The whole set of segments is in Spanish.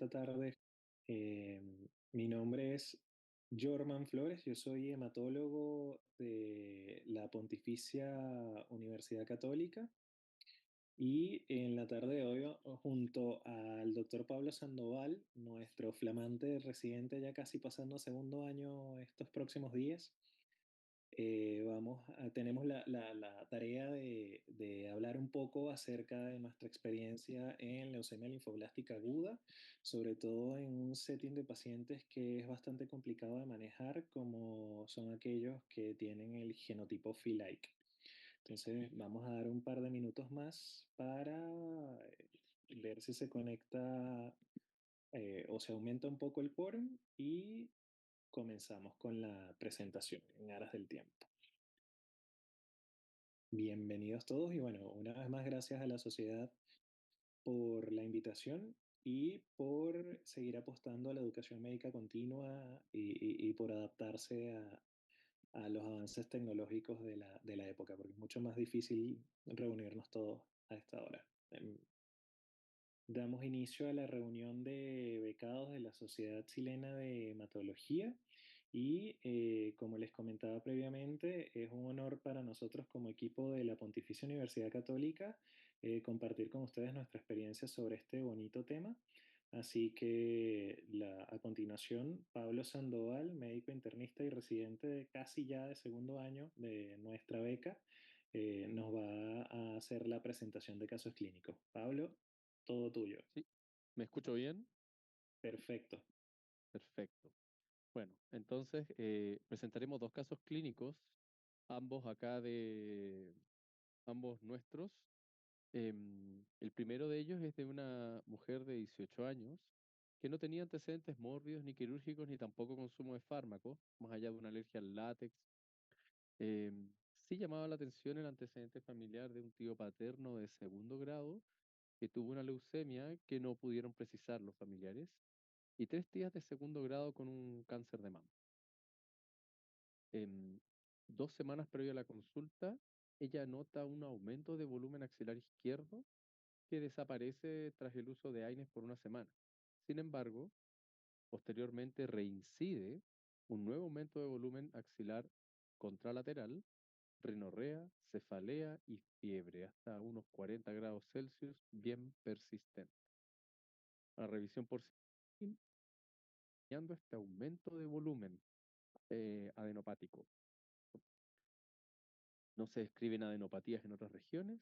esta tarde. Eh, Mi nombre es Jorman Flores, yo soy hematólogo de la Pontificia Universidad Católica y en la tarde de hoy, junto al doctor Pablo Sandoval, nuestro flamante residente ya casi pasando a segundo año estos próximos días, tenemos la tarea de hablar un poco acerca de nuestra experiencia en leucemia linfoblástica aguda, sobre todo en un setting de pacientes que es bastante complicado de manejar, como son aquellos que tienen el genotipo Phi-like. Entonces, vamos a dar un par de minutos más para eh, ver si se conecta o se aumenta un poco el quórum y comenzamos con la presentación en aras del tiempo. Bienvenidos todos y bueno, una vez más gracias a la sociedad por la invitación y por seguir apostando a la educación médica continua y por adaptarse a los avances tecnológicos de la época, porque es mucho más difícil reunirnos todos a esta hora. Damos inicio a la reunión de becados de la Sociedad Chilena de Hematología y como les comentaba previamente, es un honor para nosotros como equipo de la Pontificia Universidad Católica compartir con ustedes nuestra experiencia sobre este bonito tema. Así que a continuación, Pablo Sandoval, médico internista y residente de casi ya de segundo año de nuestra beca, nos va a hacer la presentación de casos clínicos. Pablo, todo tuyo. Sí, ¿me escucho bien? Perfecto. Perfecto. Bueno, entonces presentaremos dos casos clínicos, ambos acá ambos nuestros. El primero de ellos es de una mujer de 18 años que no tenía antecedentes mórbidos ni quirúrgicos ni tampoco consumo de fármacos, más allá de una alergia al látex. Sí llamaba la atención el antecedente familiar de un tío paterno de segundo grado que tuvo una leucemia que no pudieron precisar los familiares y tres tías de segundo grado con un cáncer de mama. En 2 semanas previo a la consulta, ella nota un aumento de volumen axilar izquierdo que desaparece tras el uso de AINES por una semana. Sin embargo, posteriormente reincide un nuevo aumento de volumen axilar contralateral, rinorrea, cefalea y fiebre hasta unos 40 grados Celsius, bien persistente. La revisión por sí, este aumento de volumen adenopático. No se describen adenopatías en otras regiones,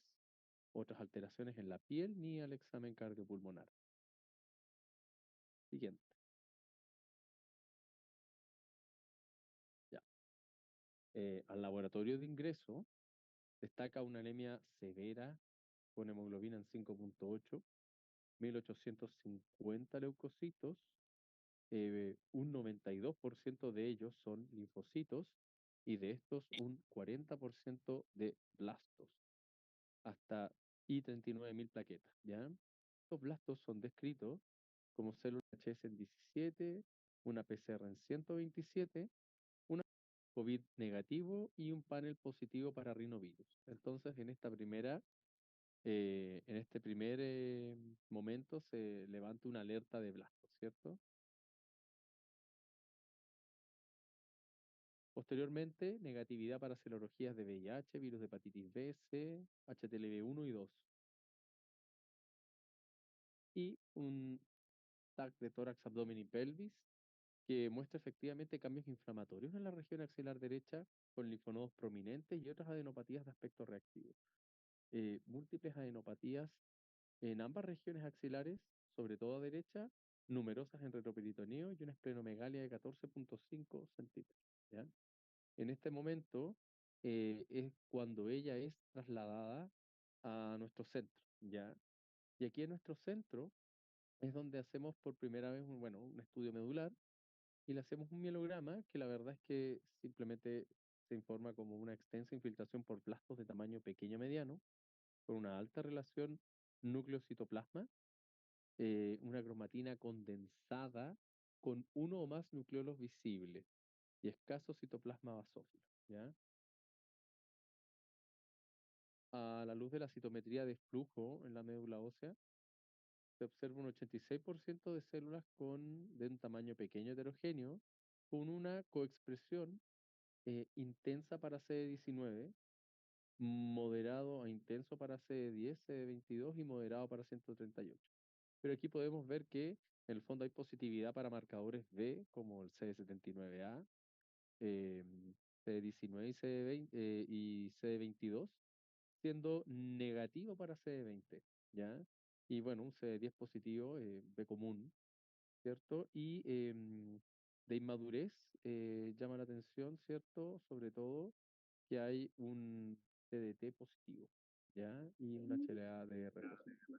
otras alteraciones en la piel ni al examen cardiopulmonar. Siguiente. Ya. Al laboratorio de ingreso destaca una anemia severa con hemoglobina en 5,8, 1850 leucocitos, un 92% de ellos son linfocitos y de estos un 40% de blastos, hasta y 39.000 plaquetas, ¿ya? Estos blastos son descritos como células HS en 17, una PCR en 127, una COVID negativo y un panel positivo para rinovirus. Entonces, en este primer momento se levanta una alerta de blastos, ¿cierto? Posteriormente, negatividad para serologías de VIH, virus de hepatitis B, C, HTLV 1 y 2. Y un TAC de tórax, abdomen y pelvis que muestra efectivamente cambios inflamatorios en la región axilar derecha con linfonodos prominentes y otras adenopatías de aspecto reactivo. Múltiples adenopatías en ambas regiones axilares, sobre todo a derecha, numerosas en retroperitoneo y una esplenomegalia de 14,5 centímetros. ¿Ya? En este momento es cuando ella es trasladada a nuestro centro, ¿ya? Y aquí en nuestro centro es donde hacemos por primera vez un estudio medular y le hacemos un mielograma que la verdad es que simplemente se informa como una extensa infiltración por blastos de tamaño pequeño mediano, con una alta relación núcleo-citoplasma, una cromatina condensada con uno o más nucleolos visibles y escaso citoplasma basófilo, ¿ya? A la luz de la citometría de flujo en la médula ósea, se observa un 86% de células de un tamaño pequeño heterogéneo, con una coexpresión intensa para CD19, moderado a intenso para CD10, CD22 y moderado para 138. Pero aquí podemos ver que en el fondo hay positividad para marcadores B, como el CD79A, eh, CD19 y CD20, y CD22, siendo negativo para CD20, ¿ya? Y bueno, un CD10 positivo, B común, ¿cierto? Y de inmadurez llama la atención, ¿cierto? Sobre todo que hay un TDT positivo, ¿ya? Y una HLA-DR positivo,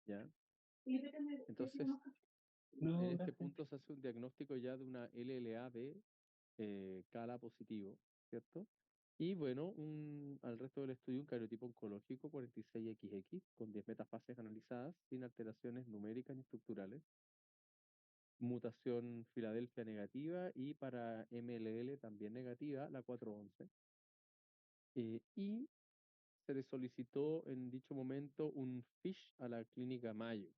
¿ya? Entonces, en No, este gracias. punto se hace un diagnóstico ya de una LLAB CALA positivo, ¿cierto? Y bueno, al resto del estudio un cariotipo oncológico 46XX con 10 metafases analizadas sin alteraciones numéricas ni estructurales, mutación Filadelfia negativa y para MLL también negativa, la 411. Y se le solicitó en dicho momento un FISH a la clínica Mayo.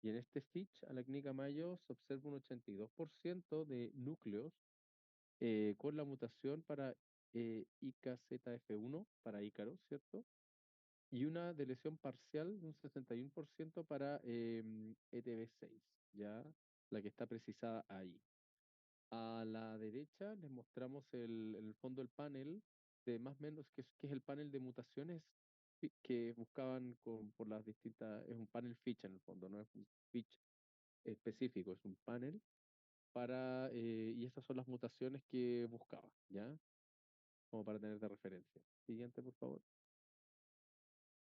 Y en este FISH a la clínica Mayo se observa un 82% de núcleos con la mutación para IKZF1, para Ícaro, ¿cierto? Y una de lesión parcial de un 61% para ETB6, ¿ya? La que está precisada ahí. A la derecha les mostramos en el fondo el panel de más o menos, que es el panel de mutaciones que buscaban por las distintas, es un panel ficha en el fondo, no es un pitch específico, es un panel y estas son las mutaciones que buscaba, ¿ya? Como para tener de referencia. Siguiente, por favor.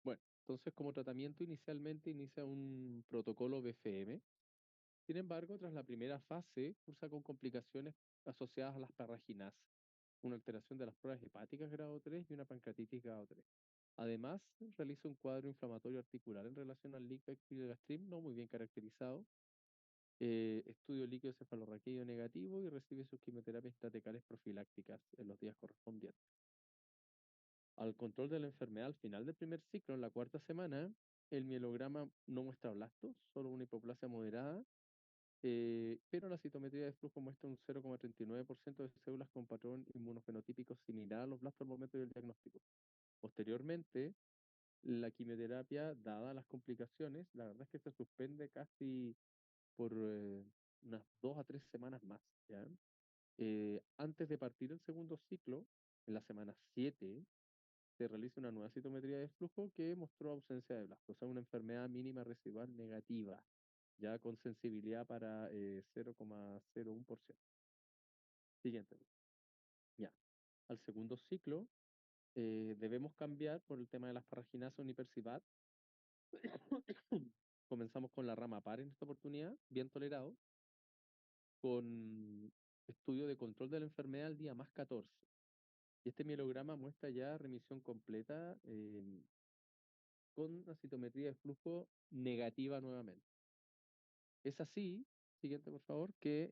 Bueno, entonces como tratamiento inicialmente inicia un protocolo BFM. Sin embargo, tras la primera fase, cursa con complicaciones asociadas a las parraginasas, una alteración de las pruebas hepáticas grado 3 y una pancreatitis grado 3. Además, realiza un cuadro inflamatorio articular en relación al Gastrim, no muy bien caracterizado, estudio líquido cefalorraquídeo negativo y recibe sus quimioterapias intratecales profilácticas en los días correspondientes. Al control de la enfermedad al final del primer ciclo, en la cuarta semana, el mielograma no muestra blastos, solo una hipoplasia moderada, pero la citometría de flujo muestra un 0,39% de células con patrón inmunofenotípico similar a los blastos al momento del diagnóstico. Posteriormente, la quimioterapia, dada las complicaciones, la verdad es que se suspende casi por unas 2 a 3 semanas más, ¿ya? Antes de partir el segundo ciclo, en la semana 7, se realiza una nueva citometría de flujo que mostró ausencia de blastos, o sea, una enfermedad mínima residual negativa, ya con sensibilidad para 0,01%. Siguiente. Ya. Al segundo ciclo, debemos cambiar por el tema de las parraginasas unipercibat. Comenzamos con la rama par en esta oportunidad, bien tolerado, con estudio de control de la enfermedad al día más 14. Y este mielograma muestra ya remisión completa con una citometría de flujo negativa nuevamente. Es así, siguiente por favor, que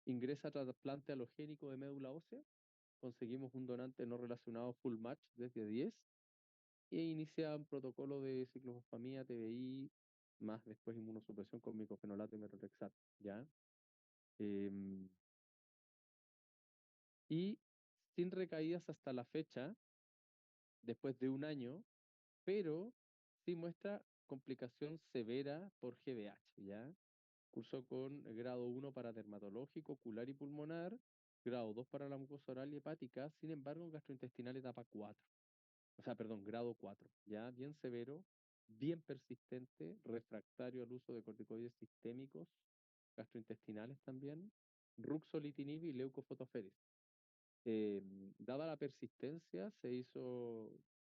ingresa trasplante halogénico de médula ósea, conseguimos un donante no relacionado full match desde 10 e inicia un protocolo de ciclofosfamida, TBI, más después inmunosupresión con micofenolato y methotrexato, ¿ya? Em, y sin recaídas hasta la fecha, después de un año, pero sí muestra complicación severa por GBH, ¿ya? Cursó con grado 1 para dermatológico, ocular y pulmonar, grado 2 para la mucosa oral y hepática, sin embargo, gastrointestinal etapa 4, o sea, perdón, grado 4, ya bien severo, bien persistente, refractario al uso de corticoides sistémicos, gastrointestinales también, ruxolitinib y leucofotoferes. Eh, Dada la persistencia,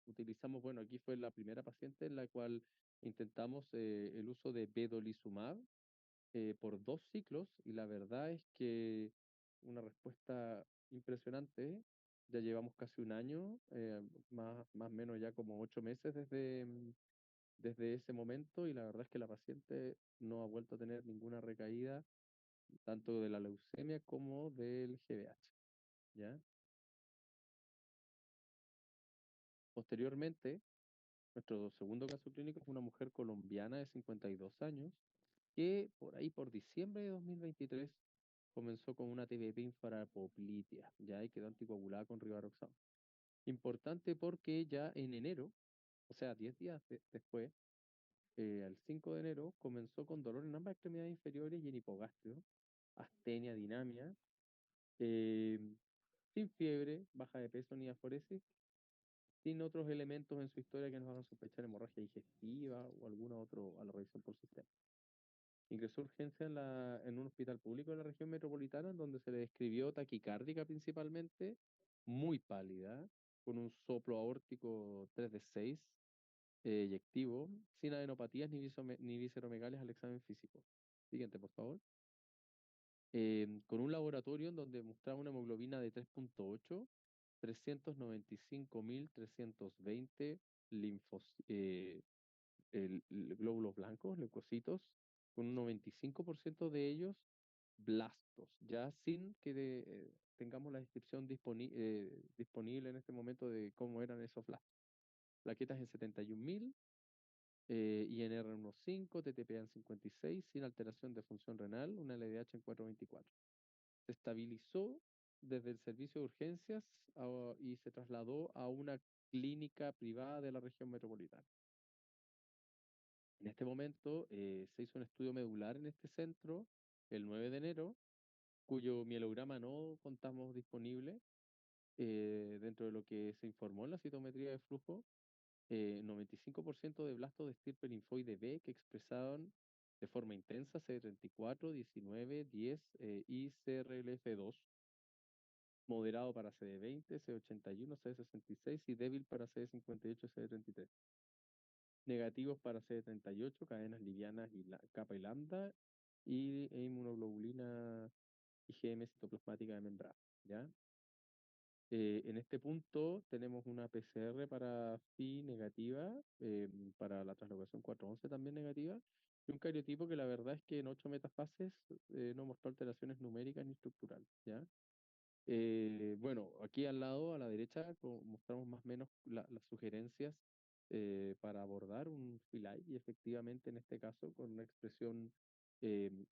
utilizamos, bueno, aquí fue la primera paciente en la cual intentamos el uso de vedolizumab por 2 ciclos y la verdad es que una respuesta impresionante. Ya llevamos casi un año, más o menos ya como 8 meses desde ese momento y la verdad es que la paciente no ha vuelto a tener ninguna recaída, tanto de la leucemia como del GBH, ¿ya? Posteriormente, Nuestro segundo caso clínico es una mujer colombiana de 52 años que por ahí, por diciembre de 2023, comenzó con una TBP infrapoplitea, ya y quedó anticoagulada con rivaroxaban. Importante porque ya en enero, o sea, 10 días después, el 5 de enero, comenzó con dolor en ambas extremidades inferiores y en hipogastrio, astenia, dinamia, eh, sin fiebre, baja de peso ni aforesis, sin otros elementos en su historia que nos hagan sospechar hemorragia digestiva o alguna otro a la revisión por sistema. Ingresó a urgencia en un hospital público de la región metropolitana, en donde se le describió taquicárdica principalmente, muy pálida, con un soplo aórtico 3 de 6, eyectivo, sin adenopatías ni visceromegalias al examen físico. Siguiente, por favor. Con un laboratorio en donde mostraba una hemoglobina de 3,8, 395.320 linfos, glóbulos blancos, leucocitos, con un 95% de ellos blastos, ya sin que tengamos la descripción disponible en este momento de cómo eran esos blastos. Plaquetas en 71.000, INR en 1,5, TTPA en 56, sin alteración de función renal, una LDH en 4,24. Se estabilizó desde el servicio de urgencias y se trasladó a una clínica privada de la región metropolitana. En este momento se hizo un estudio medular en este centro el 9 de enero, cuyo mielograma no contamos disponible dentro de lo que se informó en la citometría de flujo. 95% de blastos de estirpe linfoide B que expresaban de forma intensa CD34, 19, 10 y CRLF2, moderado para CD20, CD81, CD66 y débil para CD58 y CD33. Negativos para CD38, cadenas livianas y capa y lambda, e inmunoglobulina IgM citoplasmática de membrana, ¿ya? En este punto tenemos una PCR para Phi negativa, para la translocación 411 también negativa, y un cariotipo que la verdad es que en 8 metafases no mostró alteraciones numéricas ni estructurales, ¿ya? Bueno, aquí al lado, a la derecha, mostramos más o menos las sugerencias para abordar un FILAI y efectivamente en este caso con una expresión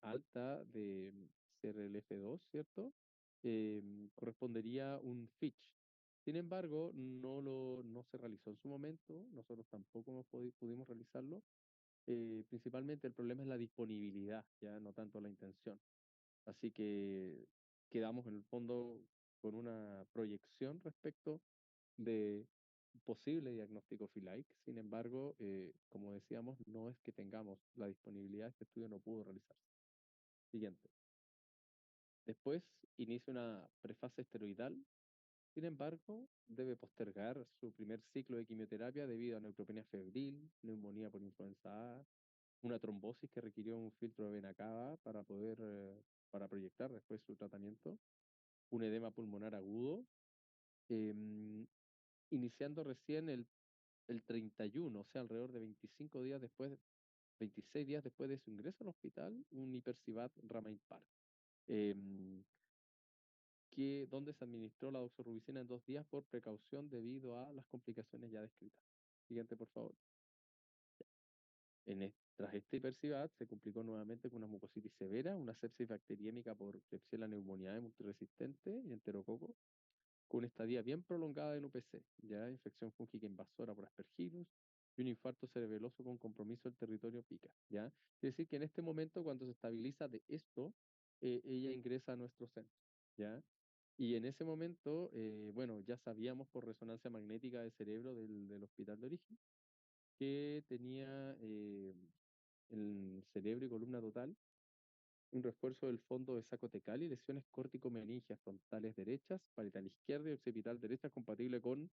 alta de CRLF2, ¿cierto? Correspondería un FITCH. Sin embargo, no se realizó en su momento, nosotros tampoco pudimos realizarlo. Principalmente el problema es la disponibilidad, ya no tanto la intención. Así que quedamos en el fondo con una proyección respecto de posible diagnóstico FILAIC. Sin embargo, como decíamos, no es que tengamos la disponibilidad, este estudio no pudo realizarse. Siguiente. Después inicia una prefase esteroidal. Sin embargo, debe postergar su primer ciclo de quimioterapia debido a neutropenia febril, neumonía por influenza A, una trombosis que requirió un filtro de vena cava para poder para proyectar después su tratamiento, un edema pulmonar agudo, em, iniciando recién el 31, o sea, alrededor de 25 días después, 26 días después de su ingreso al hospital, un hipercibat Ramain-Park, donde se administró la doxorubicina en 2 días por precaución debido a las complicaciones ya descritas. Siguiente, por favor. Tras este hipercibat se complicó nuevamente con una mucositis severa, una sepsis bacteriémica por Klebsiella pneumoniae multiresistente y enterococo, con una estadía bien prolongada en UPC, ya infección fúngica invasora por Aspergillus y un infarto cerebeloso con compromiso del territorio pica, ¿ya? Es decir, que en este momento, cuando se estabiliza de esto, ella ingresa a nuestro centro, ¿ya? Y en ese momento, bueno, ya sabíamos por resonancia magnética de cerebro del hospital de origen que tenía el cerebro y columna total, un refuerzo del fondo de saco tecal y lesiones córtico-meningias frontales derechas, parietal izquierda y occipital derecha compatible con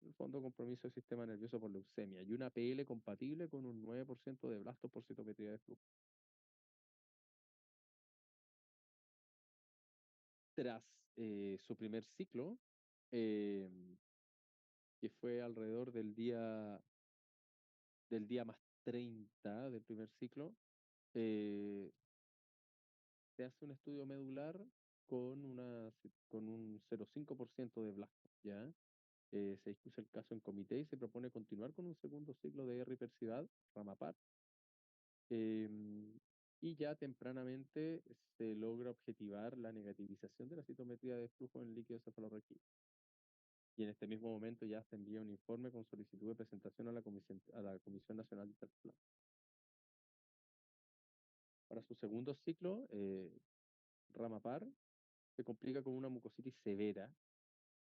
el fondo de compromiso del sistema nervioso por leucemia y una PL compatible con un 9% de blastos por citometría de flujo. Tras su primer ciclo, eh, que fue alrededor del día más 30 del primer ciclo, eh, se hace un estudio medular con un 0,5% de blasto, ¿ya? Se discute el caso en comité y se propone continuar con un segundo ciclo de ripersidad, Ramapar, em, y ya tempranamente se logra objetivar la negativización de la citometría de flujo en líquido cefalorraquídeo. Y en este mismo momento ya se envía un informe con solicitud de presentación a la Comisión Nacional de Trasplante. Para su segundo ciclo, Ramapar se complica con una mucositis severa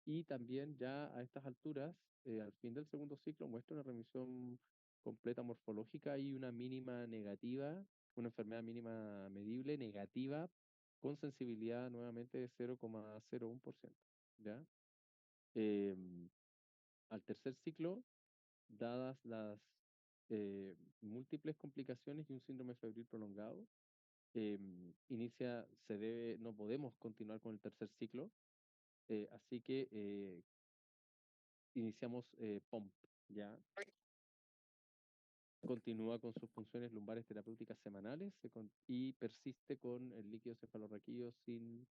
y también ya a estas alturas, al fin del segundo ciclo, muestra una remisión completa morfológica y una mínima negativa, una enfermedad mínima medible negativa con sensibilidad nuevamente de 0,01%. ¿Ya? Em, Al tercer ciclo, dadas las múltiples complicaciones y un síndrome febril prolongado, no podemos continuar con el tercer ciclo, así que iniciamos POMP, ¿ya? Continúa con sus funciones lumbares terapéuticas semanales y persiste con el líquido cefalorraquídeo sin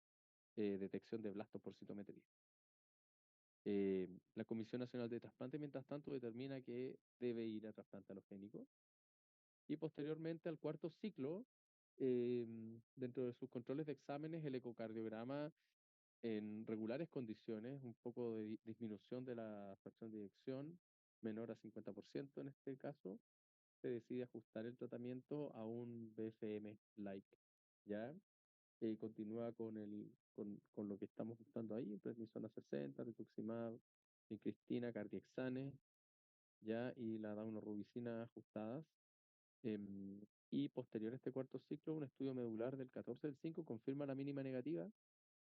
detección de blastos por citometría. La Comisión Nacional de Trasplante, mientras tanto, determina que debe ir a trasplante alogénico. Y posteriormente, al cuarto ciclo, dentro de sus controles de exámenes, el ecocardiograma en regulares condiciones, un poco de disminución de la fracción de eyección, menor a 50% en este caso, se decide ajustar el tratamiento a un BFM-like, ¿ya? Continúa con lo que estamos buscando ahí, prednisona 60, rituximab, vincristina, cardiexane, ¿ya? Y la daunorubicina ajustadas. Y posterior a este cuarto ciclo, un estudio medular del 14 del 5 confirma la mínima negativa,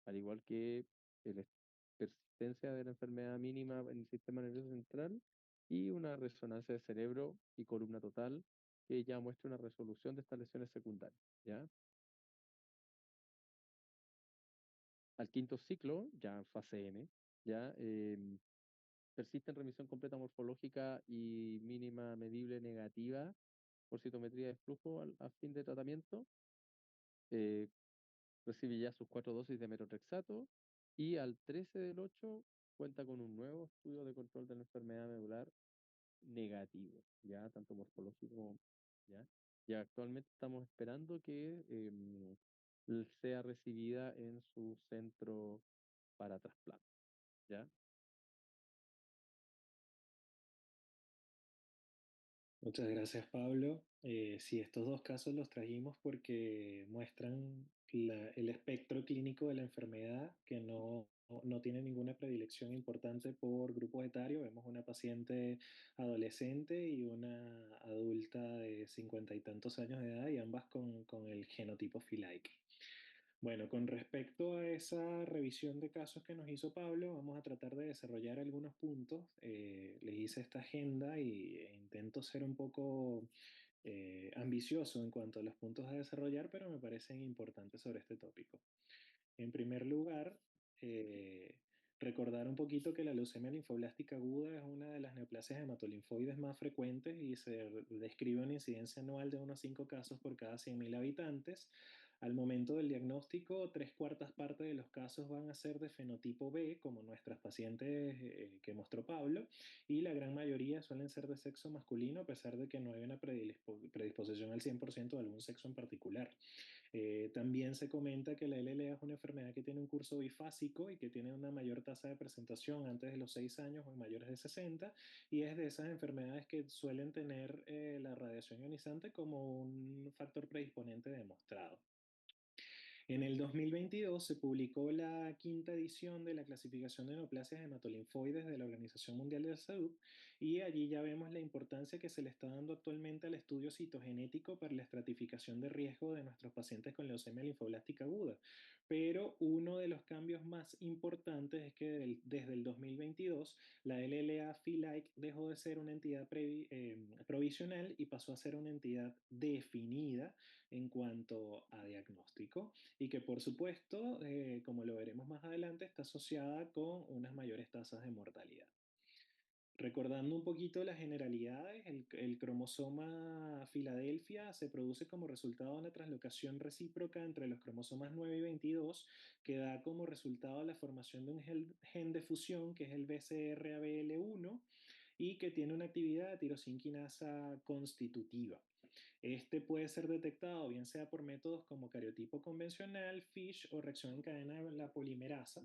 al igual que la persistencia de la enfermedad mínima en el sistema nervioso central y una resonancia de cerebro y columna total que ya muestra una resolución de estas lesiones secundarias, ¿ya? Al quinto ciclo, ya en fase N, ya persiste en remisión completa morfológica y mínima medible negativa por citometría de flujo a fin de tratamiento. eh, Recibe ya sus 4 dosis de metotrexato y al 13 del 8 cuenta con un nuevo estudio de control de la enfermedad medular negativo, ya tanto morfológico, ya. Y actualmente estamos esperando que sea recibida en su centro para trasplante, ¿ya? Muchas gracias, Pablo. Sí, estos dos casos los trajimos porque muestran el espectro clínico de la enfermedad, que no tiene ninguna predilección importante por grupo etario. Vemos una paciente adolescente y una adulta de 50 y tantos años de edad y ambas con el genotipo Filike. Bueno, con respecto a esa revisión de casos que nos hizo Pablo, vamos a tratar de desarrollar algunos puntos. Les hice esta agenda y intento ser un poco ambicioso en cuanto a los puntos a desarrollar, pero me parecen importantes sobre este tópico. En primer lugar, eh, recordar un poquito que la leucemia linfoblástica aguda es una de las neoplasias hematolinfoides más frecuentes y se describe una incidencia anual de unos 5 casos por cada 100.000 habitantes. Al momento del diagnóstico, 3/4 partes de los casos van a ser de fenotipo B, como nuestras pacientes que mostró Pablo, y la gran mayoría suelen ser de sexo masculino, a pesar de que no hay una predisposición al 100% de algún sexo en particular. También se comenta que la LLA es una enfermedad que tiene un curso bifásico y que tiene una mayor tasa de presentación antes de los 6 años o en mayores de 60, y es de esas enfermedades que suelen tener la radiación ionizante como un factor predisponente demostrado. En el 2022 se publicó la quinta edición de la clasificación de neoplasias hematolinfoides de la Organización Mundial de la Salud, y allí ya vemos la importancia que se le está dando actualmente al estudio citogenético para la estratificación de riesgo de nuestros pacientes con leucemia linfoblástica aguda. Pero uno de los cambios más importantes es que desde el 2022 la LLA-FILAIC dejó de ser una entidad provisional y pasó a ser una entidad definida en cuanto a diagnóstico, y que por supuesto, como lo veremos más adelante, está asociada con unas mayores tasas de mortalidad. Recordando un poquito las generalidades, el cromosoma Filadelfia se produce como resultado de una translocación recíproca entre los cromosomas 9 y 22, que da como resultado la formación de un gen de fusión, que es el BCR-ABL1, y que tiene una actividad de tirosinquinasa constitutiva. Este puede ser detectado bien sea por métodos como cariotipo convencional, FISH o reacción en cadena de la polimerasa.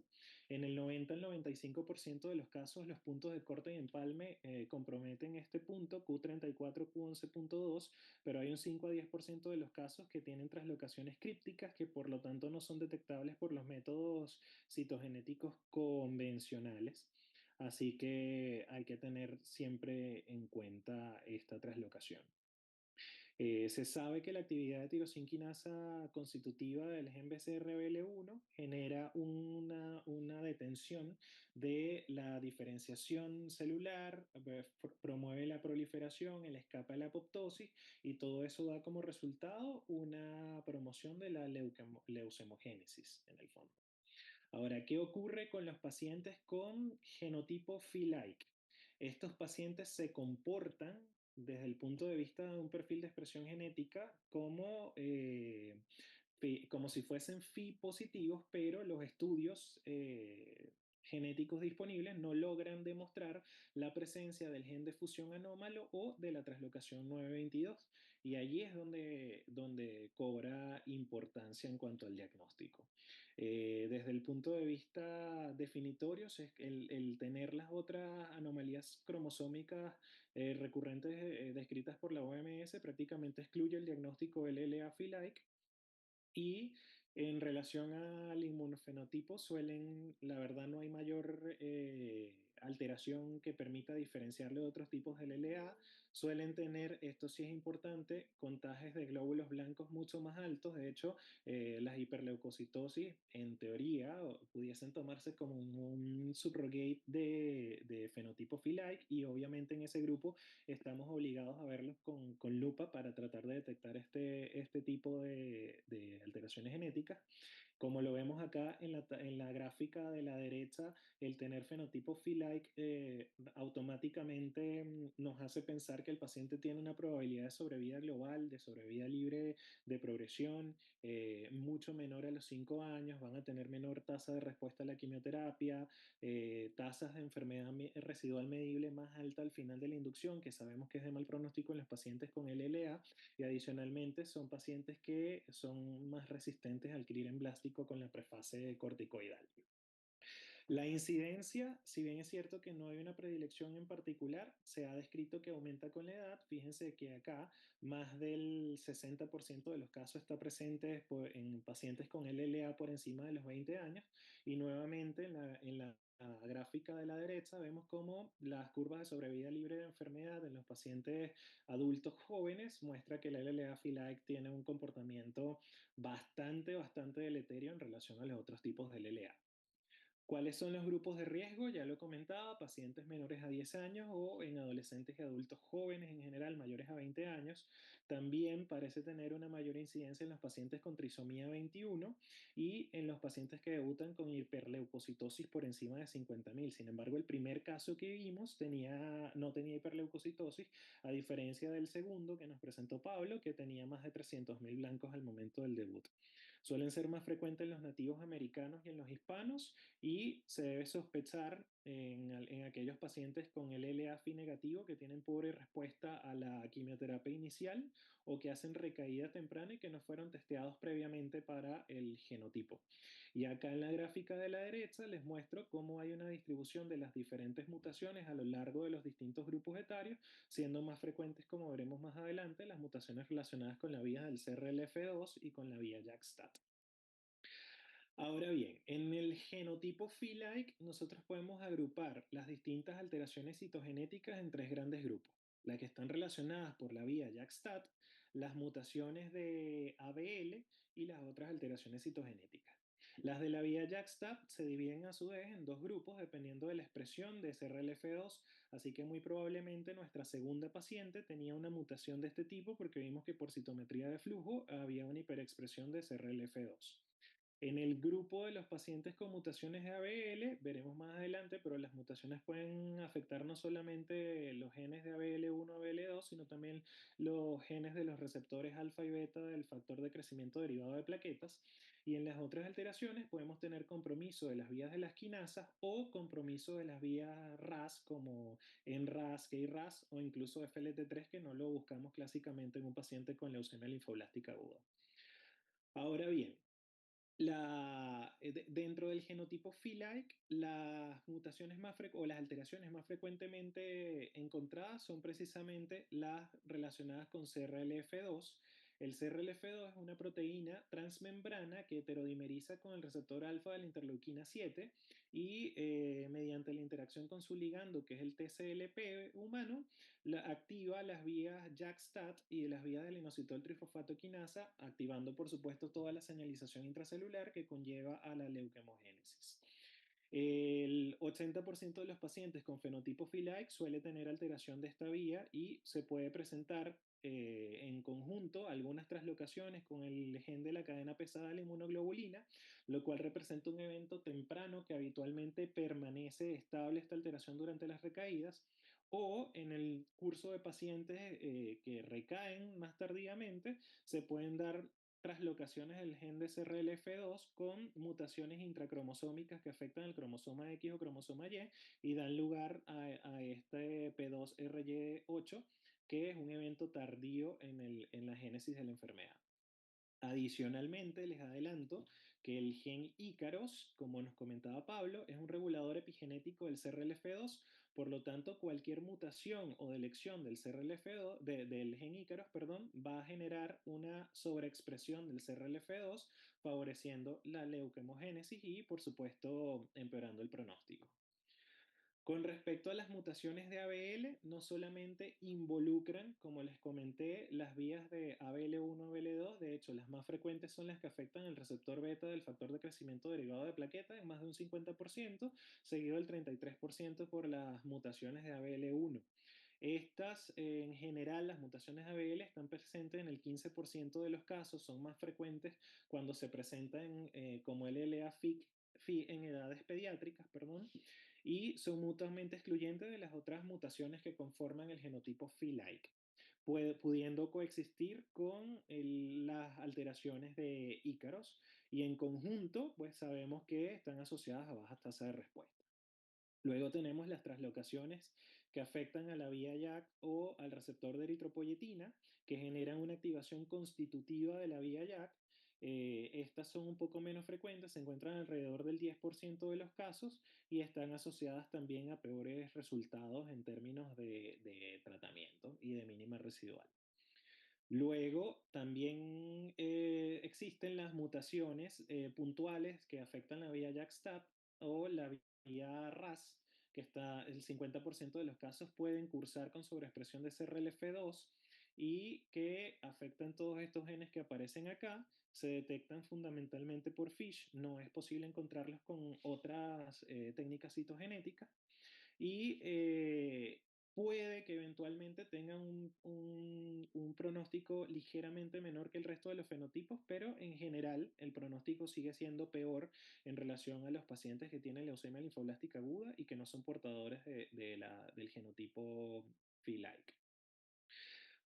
En el 90 al 95% de los casos, los puntos de corte y empalme comprometen este punto, Q34, Q11.2, pero hay un 5 a 10% de los casos que tienen translocaciones crípticas que por lo tanto no son detectables por los métodos citogenéticos convencionales. Así que hay que tener siempre en cuenta esta translocación. Se sabe que la actividad de tirosinquinasa constitutiva del gen BCR-BL1 genera una detención de la diferenciación celular, promueve la proliferación, el escape a la apoptosis y todo eso da como resultado una promoción de la leucemogénesis en el fondo. Ahora, ¿qué ocurre con los pacientes con genotipo Phi-like? Estos pacientes se comportan desde el punto de vista de un perfil de expresión genética como si fuesen Phi positivos, pero los estudios genéticos disponibles no logran demostrar la presencia del gen de fusión anómalo o de la translocación 922. Y allí es donde cobra importancia en cuanto al diagnóstico. Desde el punto de vista definitorio, es que el tener las otras anomalías cromosómicas recurrentes descritas por la OMS prácticamente excluye el diagnóstico LLA-Like y en relación al inmunofenotipo, la verdad no hay mayor alteración que permita diferenciarle de otros tipos de LLA. Suelen tener, esto sí es importante, contajes de glóbulos blancos mucho más altos. De hecho, las hiperleucocitosis, en teoría, pudiesen tomarse como un subrogate de fenotipo Phi-like y obviamente en ese grupo estamos obligados a verlos con lupa para tratar de detectar este tipo de alteraciones genéticas. Como lo vemos acá en la gráfica de la derecha, el tener fenotipo Phi-like automáticamente nos hace pensar que el paciente tiene una probabilidad de sobrevida global, de sobrevida libre de progresión, mucho menor a los 5 años, van a tener menor tasa de respuesta a la quimioterapia, tasas de enfermedad residual medible más alta al final de la inducción, que sabemos que es de mal pronóstico en los pacientes con LLA, y adicionalmente son pacientes que son más resistentes al criren blástico con la prefase corticoidal. La incidencia, si bien es cierto que no hay una predilección en particular, se ha descrito que aumenta con la edad. Fíjense que acá más del 60% de los casos está presente en pacientes con LLA por encima de los 20 años. Y nuevamente en la gráfica de la derecha vemos cómo las curvas de sobrevida libre de enfermedad en los pacientes adultos jóvenes muestra que la LLA-Like tiene un comportamiento bastante deleterio en relación a los otros tipos de LLA. ¿Cuáles son los grupos de riesgo? Ya lo comentaba, pacientes menores a 10 años o en adolescentes y adultos jóvenes en general mayores a 20 años. También parece tener una mayor incidencia en los pacientes con trisomía 21 y en los pacientes que debutan con hiperleucocitosis por encima de 50.000. Sin embargo, el primer caso que vimos no tenía hiperleucocitosis, a diferencia del segundo que nos presentó Pablo, que tenía más de 300.000 blancos al momento del debut. Suelen ser más frecuentes en los nativos americanos y en los hispanos y se debe sospechar en aquellos pacientes con el LAFI negativo que tienen pobre respuesta a la quimioterapia inicial o que hacen recaída temprana y que no fueron testeados previamente para el genotipo. Y acá en la gráfica de la derecha les muestro cómo hay una distribución de las diferentes mutaciones a lo largo de los distintos grupos etarios, siendo más frecuentes, como veremos más adelante, las mutaciones relacionadas con la vía del CRLF2 y con la vía JAK-STAT. Ahora bien, en el genotipo Phi-like nosotros podemos agrupar las distintas alteraciones citogenéticas en tres grandes grupos. Las que están relacionadas por la vía JAK-STAT, las mutaciones de ABL y las otras alteraciones citogenéticas. Las de la vía JAK-STAT se dividen a su vez en dos grupos dependiendo de la expresión de SRLF2, así que muy probablemente nuestra segunda paciente tenía una mutación de este tipo porque vimos que por citometría de flujo había una hiperexpresión de SRLF2. En el grupo de los pacientes con mutaciones de ABL, veremos más adelante, pero las mutaciones pueden afectar no solamente los genes de ABL1, ABL2, sino también los genes de los receptores alfa y beta del factor de crecimiento derivado de plaquetas. Y en las otras alteraciones podemos tener compromiso de las vías de las quinasas o compromiso de las vías RAS como NRAS, KRAS o incluso FLT3 que no lo buscamos clásicamente en un paciente con leucemia linfoblástica aguda. Ahora bien, dentro del genotipo Phi-like, las mutaciones o las alteraciones más frecuentemente encontradas son precisamente las relacionadas con CRLF2. El CRLF2 es una proteína transmembrana que heterodimeriza con el receptor alfa de la interleuquina 7 y mediante la interacción con su ligando, que es el TCLP humano, activa las vías JAK-STAT y las vías de la inositol trifosfato quinasa, activando por supuesto toda la señalización intracelular que conlleva a la leuquemogénesis. El 80% de los pacientes con fenotipo Phi-like suele tener alteración de esta vía y se puede presentar en conjunto algunas translocaciones con el gen de la cadena pesada de la inmunoglobulina, lo cual representa un evento temprano que habitualmente permanece estable esta alteración durante las recaídas, o en el curso de pacientes que recaen más tardíamente, se pueden dar translocaciones del gen de CRLF2 con mutaciones intracromosómicas que afectan el cromosoma X o cromosoma y dan lugar a este P2RY8, que es un evento tardío en la génesis de la enfermedad. Adicionalmente, les adelanto que el gen Ícaros, como nos comentaba Pablo, es un regulador epigenético del CRLF2, por lo tanto, cualquier mutación o delección del CRLF2, del gen Ícaros, perdón, va a generar una sobreexpresión del CRLF2, favoreciendo la leuquemogénesis y, por supuesto, empeorando el pronóstico. Con respecto a las mutaciones de ABL, no solamente involucran, como les comenté, las vías de ABL1, ABL2, de hecho, las más frecuentes son las que afectan el receptor beta del factor de crecimiento derivado de plaqueta en más de un 50%, seguido del 33% por las mutaciones de ABL1. Estas, en general, las mutaciones de ABL están presentes en el 15% de los casos, son más frecuentes cuando se presentan como LLA-FI en edades pediátricas, perdón, y son mutuamente excluyentes de las otras mutaciones que conforman el genotipo Phi-like, pudiendo coexistir con las alteraciones de Ícaros y en conjunto, pues sabemos que están asociadas a bajas tasas de respuesta. Luego tenemos las translocaciones que afectan a la vía JAK o al receptor de eritropoyetina, que generan una activación constitutiva de la vía JAK. Estas son un poco menos frecuentes, se encuentran alrededor del 10% de los casos y están asociadas también a peores resultados en términos de tratamiento y de mínima residual. Luego, también existen las mutaciones puntuales que afectan la vía JAK-STAT o la vía RAS, que está el 50% de los casos pueden cursar con sobreexpresión de CRLF2 y que afectan todos estos genes que aparecen acá. Se detectan fundamentalmente por FISH, no es posible encontrarlos con otras técnicas citogenéticas y puede que eventualmente tengan un pronóstico ligeramente menor que el resto de los fenotipos, pero en general el pronóstico sigue siendo peor en relación a los pacientes que tienen leucemia linfoblástica aguda y que no son portadores del genotipo Phi-like.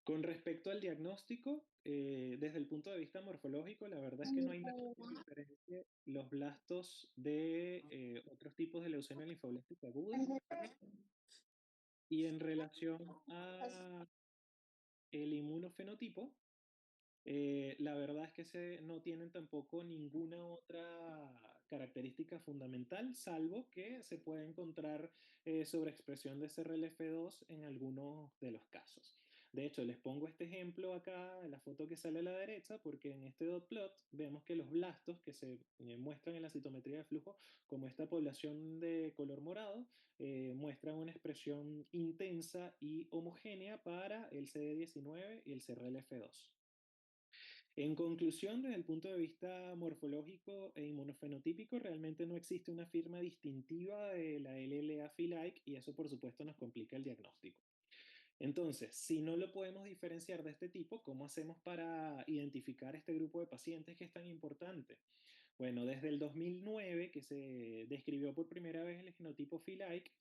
Con respecto al diagnóstico, desde el punto de vista morfológico, la verdad es que no hay nada que diferencie los blastos de otros tipos de leucemia linfoblástica aguda. Y en relación a el inmunofenotipo, la verdad es que no tienen tampoco ninguna otra característica fundamental, salvo que se puede encontrar sobreexpresión de CRLF2 en algunos de los casos. De hecho, les pongo este ejemplo acá en la foto que sale a la derecha, porque en este dot plot vemos que los blastos que se muestran en la citometría de flujo, como esta población de color morado, muestran una expresión intensa y homogénea para el CD19 y el CRLF2. En conclusión, desde el punto de vista morfológico e inmunofenotípico, realmente no existe una firma distintiva de la LLA-Phi-like y eso por supuesto nos complica el diagnóstico. Entonces, si no lo podemos diferenciar de este tipo, ¿cómo hacemos para identificar este grupo de pacientes que es tan importante? Bueno, desde el 2009, que se describió por primera vez el genotipo Phi-like,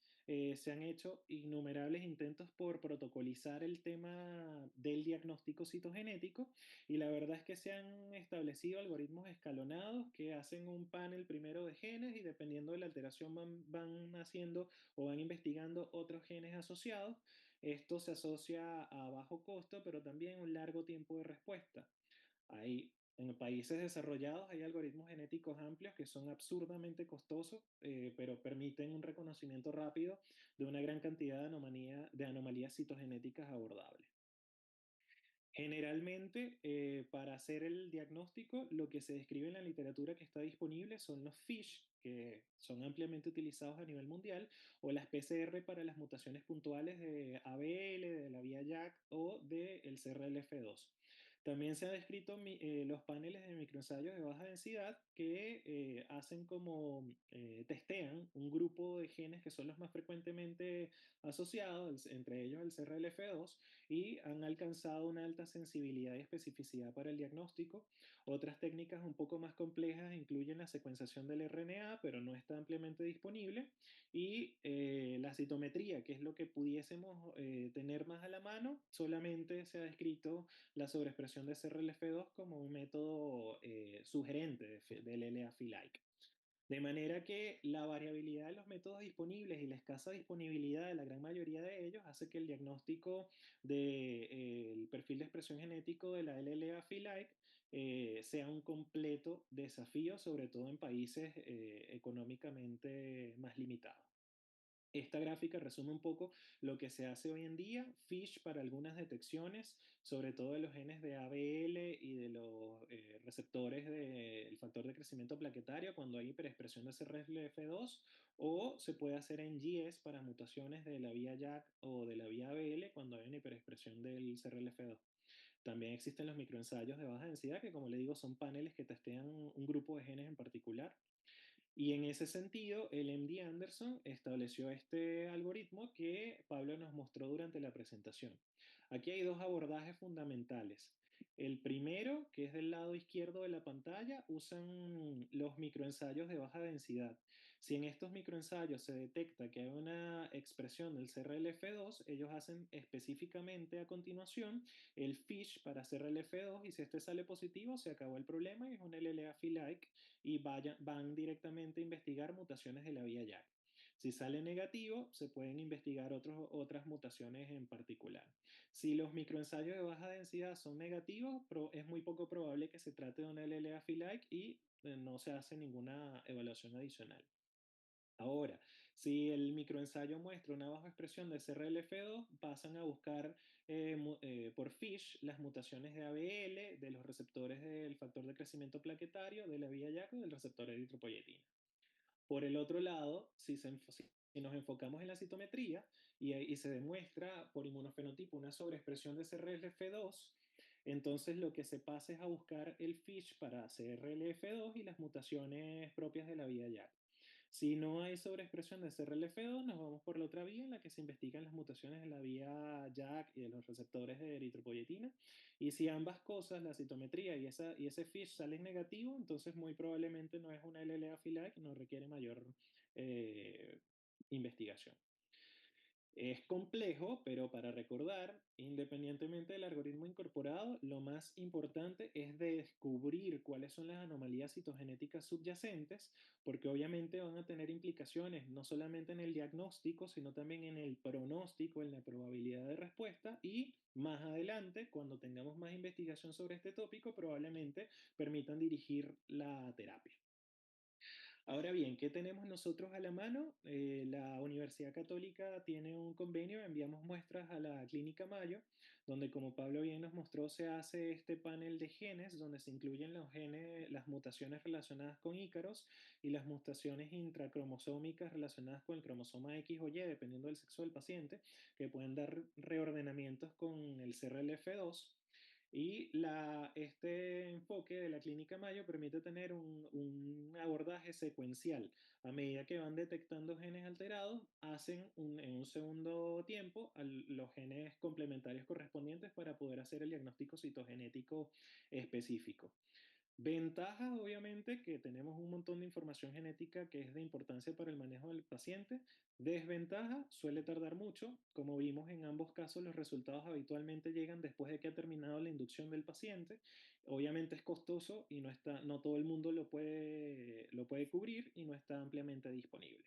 se han hecho innumerables intentos por protocolizar el tema del diagnóstico citogenético y la verdad es que se han establecido algoritmos escalonados que hacen un panel primero de genes y dependiendo de la alteración van haciendo o van investigando otros genes asociados. Esto se asocia a bajo costo, pero también un largo tiempo de respuesta. En países desarrollados hay algoritmos genéticos amplios que son absurdamente costosos, pero permiten un reconocimiento rápido de una gran cantidad de anomalías citogenéticas abordables. Generalmente, para hacer el diagnóstico, lo que se describe en la literatura que está disponible son los FISH, que son ampliamente utilizados a nivel mundial, o las PCR para las mutaciones puntuales de ABL, de la vía JAK o del CRLF2. También se han descrito los paneles de microensayos de baja densidad que testean un grupo de genes que son los más frecuentemente asociados, entre ellos el CRLF2, y han alcanzado una alta sensibilidad y especificidad para el diagnóstico. Otras técnicas un poco más complejas incluyen la secuenciación del RNA, pero no está ampliamente disponible, y la citometría, que es lo que pudiésemos tener más a la mano. Solamente se ha descrito la sobreexpresión de CRLF2 como un método sugerente del LA-Like. De manera que la variabilidad de los métodos disponibles y la escasa disponibilidad de la gran mayoría de ellos hace que el diagnóstico del perfil de expresión genético de la LLA-Like sea un completo desafío, sobre todo en países económicamente más limitados. Esta gráfica resume un poco lo que se hace hoy en día. FISH para algunas detecciones, sobre todo de los genes de ABL y de los receptores del factor de crecimiento plaquetario cuando hay hiperexpresión de CRLF2, o se puede hacer en GS para mutaciones de la vía JAK o de la vía ABL cuando hay una hiperexpresión del CRLF2. También existen los microensayos de baja densidad que, como le digo, son paneles que testean un grupo de genes en particular. Y en ese sentido, el MD Anderson estableció este algoritmo que Pablo nos mostró durante la presentación. Aquí hay dos abordajes fundamentales. El primero, que es del lado izquierdo de la pantalla, usan los microensayos de baja densidad. Si en estos microensayos se detecta que hay una expresión del CRLF2, ellos hacen específicamente a continuación el FISH para CRLF2 y si este sale positivo, se acabó el problema y es un LLA-like y van directamente a investigar mutaciones de la vía JAK. Si sale negativo, se pueden investigar otras mutaciones en particular. Si los microensayos de baja densidad son negativos, es muy poco probable que se trate de un LLA-like y no se hace ninguna evaluación adicional. Ahora, si el microensayo muestra una baja expresión de CRLF2, pasan a buscar por FISH las mutaciones de ABL, de los receptores del factor de crecimiento plaquetario, de la vía JAK y del receptor eritropoyetina. Por el otro lado, si nos enfocamos en la citometría y se demuestra por inmunofenotipo una sobreexpresión de CRLF2, entonces lo que se pasa es a buscar el FISH para CRLF2 y las mutaciones propias de la vía JAK. Si no hay sobreexpresión de CRLF2, nos vamos por la otra vía en la que se investigan las mutaciones de la vía JAK y de los receptores de eritropoyetina. Y si ambas cosas, la citometría y ese FISH salen negativo, entonces muy probablemente no es una LLA-like, no requiere mayor eh, investigación. Es complejo, pero para recordar, independientemente del algoritmo incorporado, lo más importante es descubrir cuáles son las anomalías citogenéticas subyacentes, porque obviamente van a tener implicaciones no solamente en el diagnóstico, sino también en el pronóstico, en la probabilidad de respuesta y más adelante, cuando tengamos más investigación sobre este tópico, probablemente permitan dirigir la terapia. Ahora bien, ¿qué tenemos nosotros a la mano? La Universidad Católica tiene un convenio, enviamos muestras a la Clínica Mayo, donde como Pablo bien nos mostró, se hace este panel de genes, donde se incluyen los genes, las mutaciones relacionadas con Ícaros y las mutaciones intracromosómicas relacionadas con el cromosoma X o Y, dependiendo del sexo del paciente, que pueden dar reordenamientos con el CRLF2. Y este enfoque de la Clínica Mayo permite tener un abordaje secuencial. A medida que van detectando genes alterados, en un segundo tiempo los genes complementarios correspondientes para poder hacer el diagnóstico citogenético específico. Ventajas, obviamente, que tenemos un montón de información genética que es de importancia para el manejo del paciente. Desventaja, suele tardar mucho. Como vimos en ambos casos, los resultados habitualmente llegan después de que ha terminado la inducción del paciente. Obviamente es costoso y no todo el mundo lo puede cubrir y no está ampliamente disponible.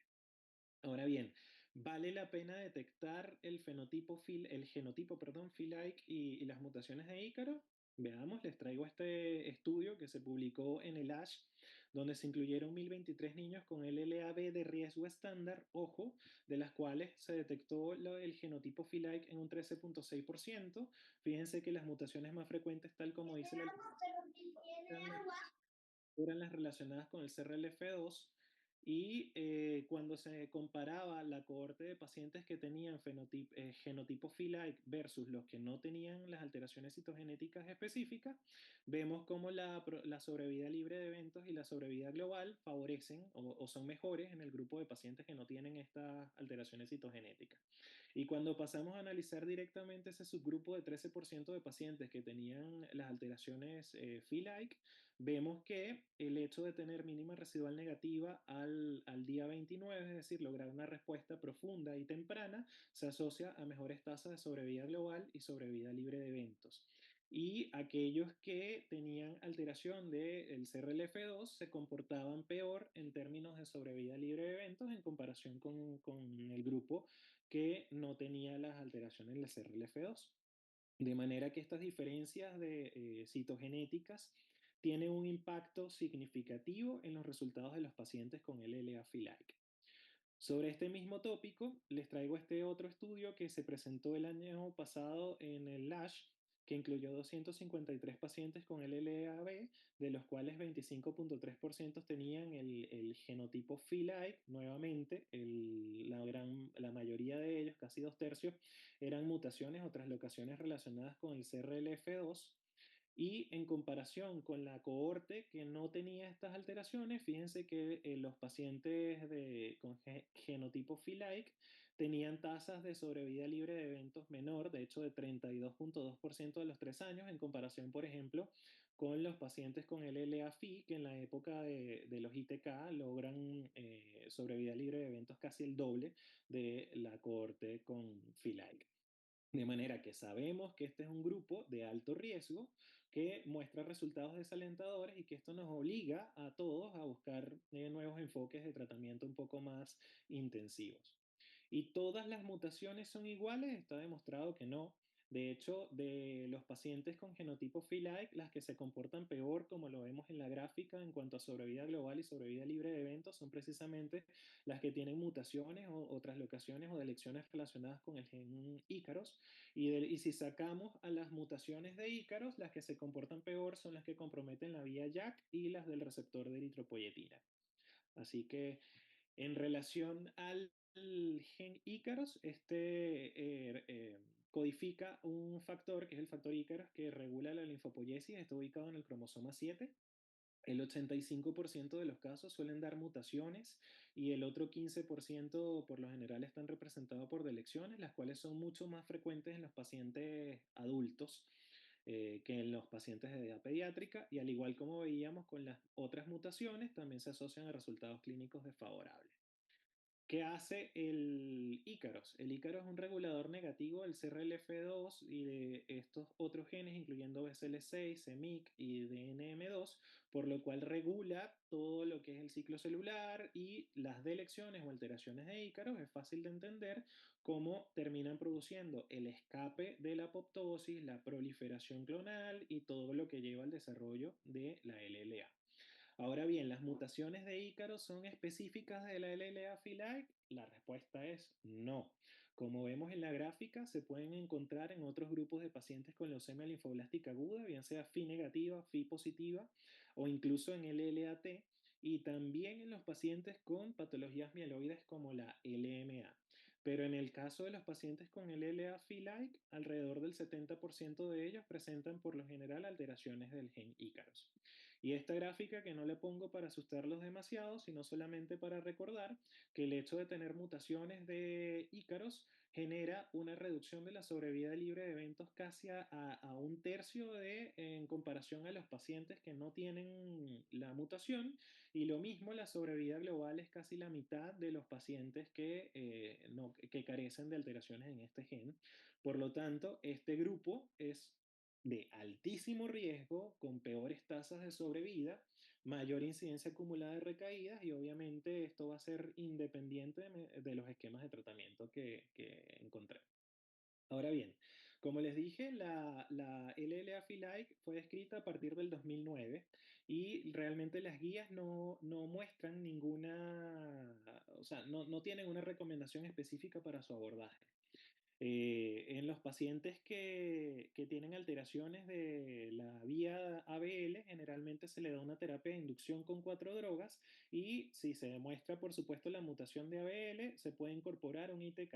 Ahora bien, ¿vale la pena detectar el genotipo, perdón, Phi-like y las mutaciones de Ícaro? Veamos, les traigo este estudio que se publicó en el ASH, donde se incluyeron 1023 niños con LLAB de riesgo estándar, ojo, de las cuales se detectó el genotipo Phi-like en un 13,6%. Fíjense que las mutaciones más frecuentes, tal como dice la literatura, eran las relacionadas con el CRLF2 y cuando se comparaba la cohorte de pacientes que tenían genotipo Phi-like versus los que no tenían las alteraciones citogenéticas específicas, vemos cómo la sobrevida libre de eventos y la sobrevida global favorecen o son mejores en el grupo de pacientes que no tienen estas alteraciones citogenéticas. Y cuando pasamos a analizar directamente ese subgrupo de 13% de pacientes que tenían las alteraciones Phi-like, vemos que el hecho de tener mínima residual negativa al día 29, es decir, lograr una respuesta profunda y temprana, se asocia a mejores tasas de sobrevida global y sobrevida libre de eventos. Y aquellos que tenían alteración del CRLF2 se comportaban peor en términos de sobrevida libre de eventos en comparación con el grupo que no tenía las alteraciones del CRLF2. De manera que estas diferencias de citogenéticas tienen un impacto significativo en los resultados de los pacientes con LLA-Like. Sobre este mismo tópico, les traigo este otro estudio que se presentó el año pasado en el ASH, que incluyó 253 pacientes con LLAB, de los cuales 25,3% tenían el genotipo Phi-like. Nuevamente, la mayoría de ellos, casi dos tercios, eran mutaciones o translocaciones relacionadas con el CRLF2. Y en comparación con la cohorte que no tenía estas alteraciones, fíjense que los pacientes con genotipo Phi-like tenían tasas de sobrevida libre de eventos menor, de hecho de 32,2% de los 3 años, en comparación, por ejemplo, con los pacientes con LLA-Phi, que en la época de los ITK logran sobrevida libre de eventos casi el doble de la cohorte con Phi-like. De manera que sabemos que este es un grupo de alto riesgo que muestra resultados desalentadores y que esto nos obliga a todos a buscar nuevos enfoques de tratamiento un poco más intensivos. ¿Y todas las mutaciones son iguales? Está demostrado que no. De hecho, de los pacientes con genotipo Phi-like, las que se comportan peor, como lo vemos en la gráfica en cuanto a sobrevida global y sobrevida libre de eventos, son precisamente las que tienen mutaciones o translocaciones o delecciones relacionadas con el gen Ícaros. Y si sacamos a las mutaciones de Ícaros, las que se comportan peor son las que comprometen la vía JAK y las del receptor de eritropoyetina. Así que en relación al gen Ícaros, codifica un factor que es el factor Ícaros que regula la linfopoiesis, está ubicado en el cromosoma 7. El 85% de los casos suelen dar mutaciones y el otro 15% por lo general están representados por delecciones, las cuales son mucho más frecuentes en los pacientes adultos que en los pacientes de edad pediátrica y al igual como veíamos con las otras mutaciones, también se asocian a resultados clínicos desfavorables. ¿Qué hace el Ícaros? El Ícaros es un regulador negativo del CRLF2 y de estos otros genes, incluyendo BCL6, CEMIC y DNM2, por lo cual regula todo lo que es el ciclo celular y las delecciones o alteraciones de Ícaros. Es fácil de entender cómo terminan produciendo el escape de la apoptosis, la proliferación clonal y todo lo que lleva al desarrollo de la LLA. Ahora bien, ¿las mutaciones de Ícaro son específicas de la LLA-Like? La respuesta es no. Como vemos en la gráfica, se pueden encontrar en otros grupos de pacientes con leucemia linfoblástica aguda, bien sea Phi negativa, Phi positiva o incluso en LLAT, y también en los pacientes con patologías mieloides como la LMA. Pero en el caso de los pacientes con LLA-Like, alrededor del 70% de ellos presentan por lo general alteraciones del gen Ícaros. Y esta gráfica que no le pongo para asustarlos demasiado, sino solamente para recordar que el hecho de tener mutaciones de Ícaros genera una reducción de la sobrevida libre de eventos casi a un tercio en comparación a los pacientes que no tienen la mutación, y lo mismo la sobrevida global es casi la mitad de los pacientes que carecen de alteraciones en este gen. Por lo tanto, este grupo es de altísimo riesgo, con peores tasas de sobrevida, mayor incidencia acumulada de recaídas, y obviamente esto va a ser independiente de los esquemas de tratamiento que encontré. Ahora bien, como les dije, la LLA-FILAIC fue escrita a partir del 2009 y realmente las guías no muestran ninguna, o sea, no tienen una recomendación específica para su abordaje. En los pacientes que tienen alteraciones de la vía ABL, generalmente se le da una terapia de inducción con 4 drogas, y si se demuestra, por supuesto, la mutación de ABL, se puede incorporar un ITK.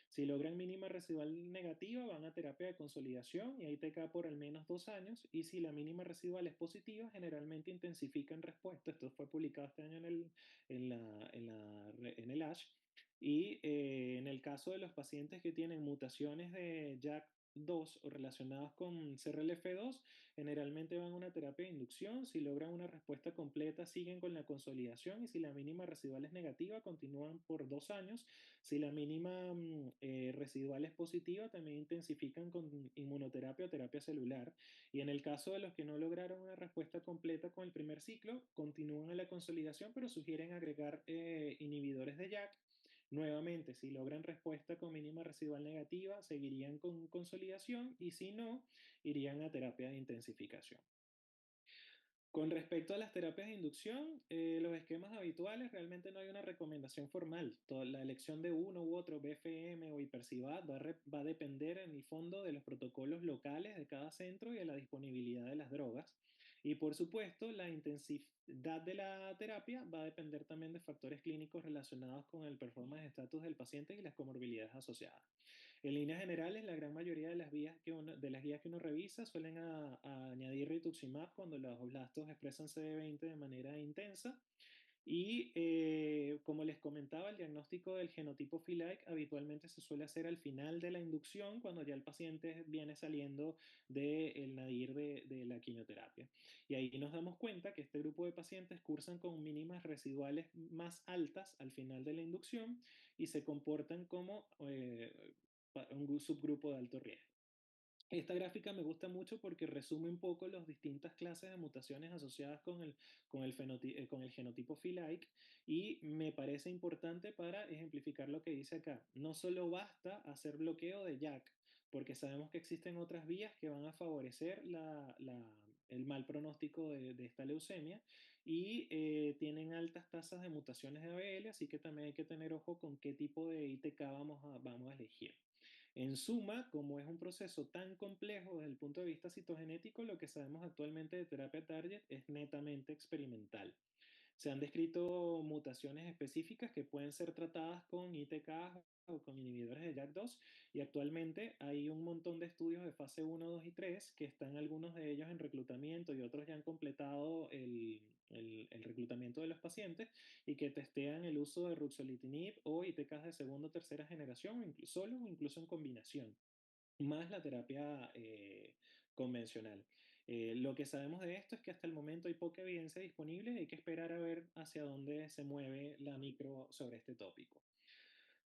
Si logran mínima residual negativa, van a terapia de consolidación y ITK por al menos 2 años, y si la mínima residual es positiva, generalmente intensifican respuesta. Esto fue publicado este año en el ASH. Y en el caso de los pacientes que tienen mutaciones de JAK2 o relacionadas con CRLF2, generalmente van a una terapia de inducción. Si logran una respuesta completa, siguen con la consolidación, y si la mínima residual es negativa, continúan por 2 años. Si la mínima residual es positiva, también intensifican con inmunoterapia o terapia celular. Y en el caso de los que no lograron una respuesta completa con el primer ciclo, continúan en la consolidación, pero sugieren agregar inhibidores de JAK. Nuevamente, si logran respuesta con mínima residual negativa, seguirían con consolidación, y si no, irían a terapia de intensificación. Con respecto a las terapias de inducción, los esquemas habituales, realmente no hay una recomendación formal. La elección de uno u otro, BFM o Hipercibat, va a depender en el fondo de los protocolos locales de cada centro y de la disponibilidad de las drogas. Y por supuesto, la intensidad de la terapia va a depender también de factores clínicos relacionados con el performance status del paciente y las comorbilidades asociadas. En líneas generales, la gran mayoría de las guías que uno revisa suelen a añadir rituximab cuando los blastos expresan CD20 de manera intensa. Y como les comentaba, el diagnóstico del genotipo FILAIC habitualmente se suele hacer al final de la inducción, cuando ya el paciente viene saliendo del nadir de la quimioterapia. Y ahí nos damos cuenta que este grupo de pacientes cursan con mínimas residuales más altas al final de la inducción y se comportan como un subgrupo de alto riesgo. Esta gráfica me gusta mucho porque resume un poco las distintas clases de mutaciones asociadas con el genotipo FILAIC, y me parece importante para ejemplificar lo que dice acá. No solo basta hacer bloqueo de JAK, porque sabemos que existen otras vías que van a favorecer el mal pronóstico de esta leucemia, y tienen altas tasas de mutaciones de ABL, así que también hay que tener ojo con qué tipo de ITK vamos a elegir. En suma, como es un proceso tan complejo desde el punto de vista citogenético, lo que sabemos actualmente de terapia target es netamente experimental. Se han descrito mutaciones específicas que pueden ser tratadas con ITK o con inhibidores de JAK2, y actualmente hay un montón de estudios de fase 1, 2 y 3 que están algunos de ellos en reclutamiento, y otros ya han completado el reclutamiento de los pacientes, y que testean el uso de ruxolitinib o ITKs de segunda o tercera generación, solo o incluso en combinación, más la terapia convencional. Lo que sabemos de esto es que hasta el momento hay poca evidencia disponible, y hay que esperar a ver hacia dónde se mueve la micro sobre este tópico.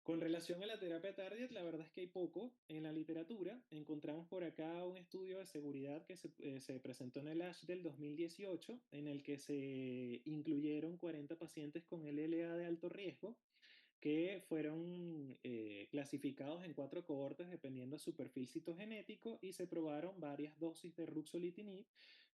Con relación a la terapia target, la verdad es que hay poco en la literatura. Encontramos por acá un estudio de seguridad que se presentó en el ASH del 2018, en el que se incluyeron 40 pacientes con LLA de alto riesgo, que fueron clasificados en 4 cohortes dependiendo de su perfil citogenético, y se probaron varias dosis de ruxolitinib,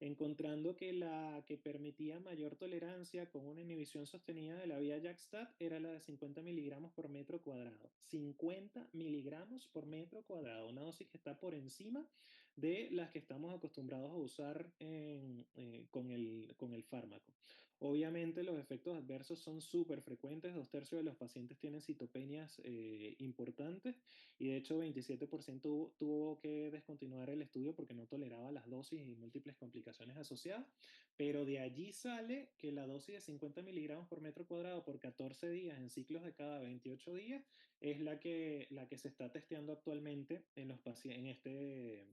encontrando que la que permitía mayor tolerancia con una inhibición sostenida de la vía JAK-STAT era la de 50 miligramos por metro cuadrado. 50 miligramos por metro cuadrado, una dosis que está por encima de las que estamos acostumbrados a usar con el fármaco. Obviamente los efectos adversos son súper frecuentes. 2 tercios de los pacientes tienen citopenias importantes, y de hecho 27% tuvo que descontinuar el estudio porque no toleraba las dosis y múltiples complicaciones asociadas. Pero de allí sale que la dosis de 50 miligramos por metro cuadrado por 14 días en ciclos de cada 28 días es la que se está testeando actualmente en, en este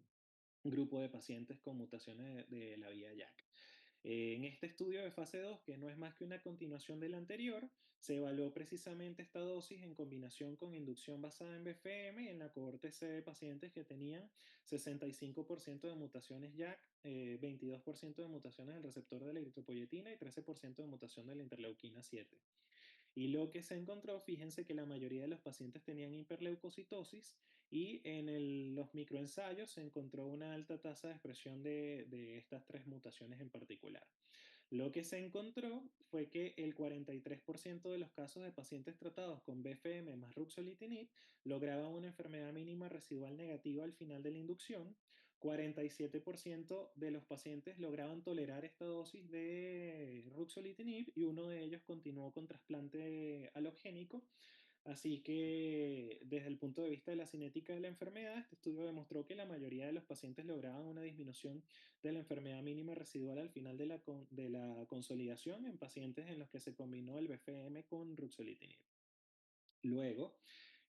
grupo de pacientes con mutaciones de la vía JAK. En este estudio de fase 2, que no es más que una continuación del anterior, se evaluó precisamente esta dosis en combinación con inducción basada en BFM en la cohorte C de pacientes que tenían 65% de mutaciones JAK, 22% de mutaciones del receptor de la eritropoyetina y 13% de mutación de la interleuquina 7. Y lo que se encontró, fíjense que la mayoría de los pacientes tenían hiperleucocitosis y en los microensayos se encontró una alta tasa de expresión de estas tres mutaciones en particular. Lo que se encontró fue que el 43% de los casos de pacientes tratados con BFM más ruxolitinib lograban una enfermedad mínima residual negativa al final de la inducción. 47% de los pacientes lograban tolerar esta dosis de ruxolitinib y uno de ellos continuó con trasplante alogénico. Así que desde el punto de vista de la cinética de la enfermedad, este estudio demostró que la mayoría de los pacientes lograban una disminución de la enfermedad mínima residual al final de la consolidación en pacientes en los que se combinó el BFM con ruxolitinib. Luego,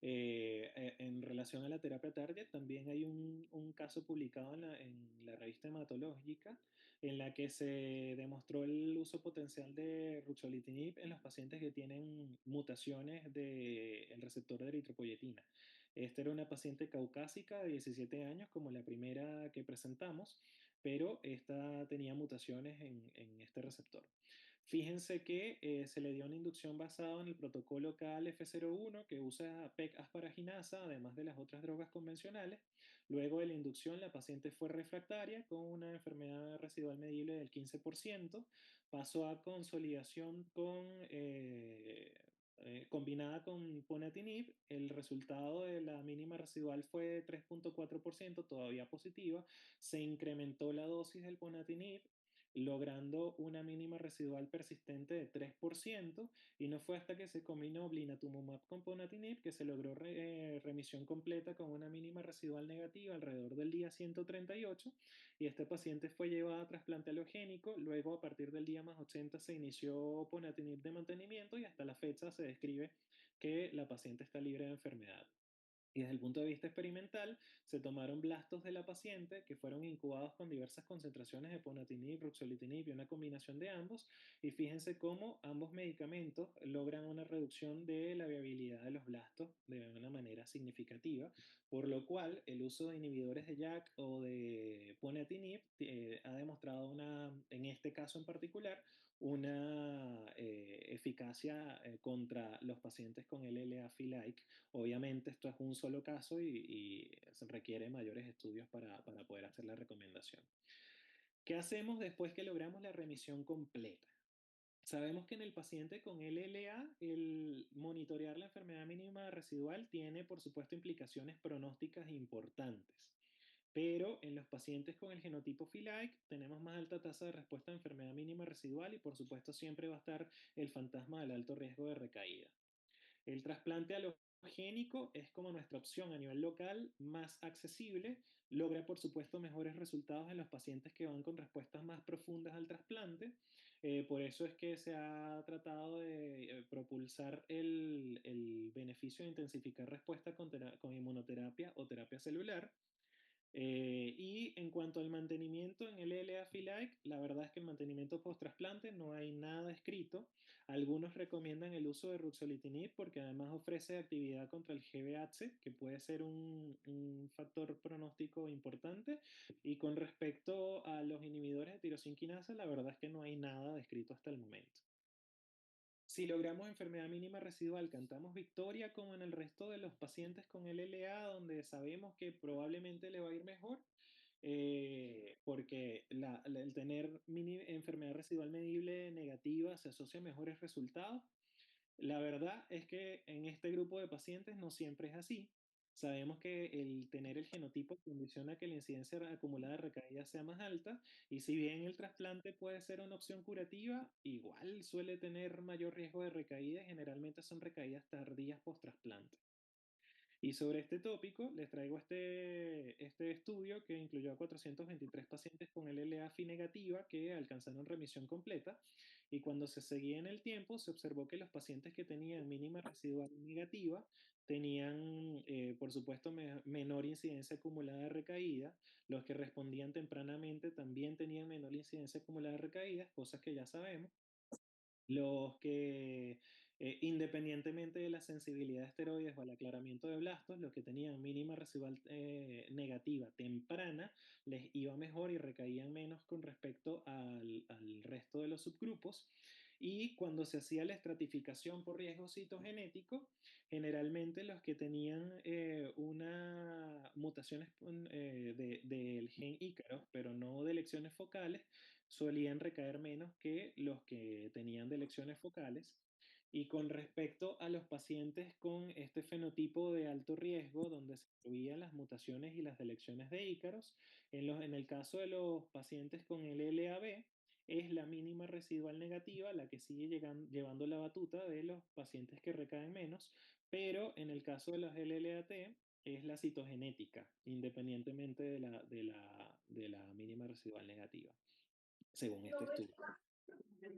en relación a la terapia target, también hay un caso publicado en la revista hematológica en la que se demostró el uso potencial de ruxolitinib en los pacientes que tienen mutaciones del receptor de eritropoyetina. Esta era una paciente caucásica de 17 años, como la primera que presentamos, pero esta tenía mutaciones en este receptor. Fíjense que se le dio una inducción basada en el protocolo KLF01 que usa PEC asparaginasa, además de las otras drogas convencionales. Luego de la inducción, la paciente fue refractaria con una enfermedad residual medible del 15%, pasó a consolidación combinada con ponatinib. El resultado de la mínima residual fue 3,4%, todavía positiva. Se incrementó la dosis del ponatinib logrando una mínima residual persistente de 3%, y no fue hasta que se combinó blinatumomab con ponatinib que se logró remisión completa con una mínima residual negativa alrededor del día 138, y este paciente fue llevado a trasplante alogénico. Luego, a partir del día más 80, se inició ponatinib de mantenimiento y hasta la fecha se describe que la paciente está libre de enfermedad. Y desde el punto de vista experimental, se tomaron blastos de la paciente que fueron incubados con diversas concentraciones de ponatinib, ruxolitinib y una combinación de ambos. Y fíjense cómo ambos medicamentos logran una reducción de la viabilidad de los blastos de una manera significativa, por lo cual el uso de inhibidores de JAK o de ponatinib ha demostrado en este caso en particular, una eficacia contra los pacientes con LLA-FILAIC. Obviamente esto es un solo caso y se requiere mayores estudios para poder hacer la recomendación. ¿Qué hacemos después que logramos la remisión completa? Sabemos que en el paciente con LLA, el monitorear la enfermedad mínima residual tiene, por supuesto, implicaciones pronósticas importantes. Pero en los pacientes con el genotipo FILAIC tenemos más alta tasa de respuesta a enfermedad mínima residual y, por supuesto, siempre va a estar el fantasma del alto riesgo de recaída. El trasplante alogénico es como nuestra opción a nivel local más accesible, logra por supuesto mejores resultados en los pacientes que van con respuestas más profundas al trasplante. Por eso es que se ha tratado de propulsar el beneficio de intensificar respuesta con inmunoterapia o terapia celular. Y en cuanto al mantenimiento en el LA-FILAIC, la verdad es que el mantenimiento post-trasplante no hay nada escrito. Algunos recomiendan el uso de ruxolitinib porque además ofrece actividad contra el GBH, que puede ser un factor pronóstico importante. Y con respecto a los inhibidores de tirosinquinasa, la verdad es que no hay nada descrito hasta el momento. Si logramos enfermedad mínima residual, cantamos victoria como en el resto de los pacientes con LLA, donde sabemos que probablemente le va a ir mejor, porque el tener enfermedad residual medible negativa se asocia a mejores resultados. La verdad es que en este grupo de pacientes no siempre es así. Sabemos que el tener el genotipo condiciona que la incidencia acumulada de recaídas sea más alta, y si bien el trasplante puede ser una opción curativa, igual suele tener mayor riesgo de recaídas. Generalmente son recaídas tardías post-trasplante. Y sobre este tópico, les traigo este estudio que incluyó a 423 pacientes con LLA Fi negativa que alcanzaron remisión completa. Y cuando se seguía en el tiempo, se observó que los pacientes que tenían mínima residual negativa tenían, por supuesto, menor incidencia acumulada de recaída. Los que respondían tempranamente también tenían menor incidencia acumulada de recaídas, cosas que ya sabemos. Los que, independientemente de la sensibilidad a esteroides o al aclaramiento de blastos, los que tenían mínima residual negativa temprana, les iba mejor y recaían menos con respecto al resto de los subgrupos. Y cuando se hacía la estratificación por riesgo citogenético, generalmente los que tenían una mutaciones del gen Ícaro, pero no de lecciones focales, solían recaer menos que los que tenían de lecciones focales. Y con respecto a los pacientes con este fenotipo de alto riesgo, donde se incluían las mutaciones y las delecciones de Ícaros, en el caso de los pacientes con el LAB, es la mínima residual negativa la que sigue llevando la batuta de los pacientes que recaen menos, pero en el caso de los LLAT es la citogenética, independientemente de la mínima residual negativa según este estudio.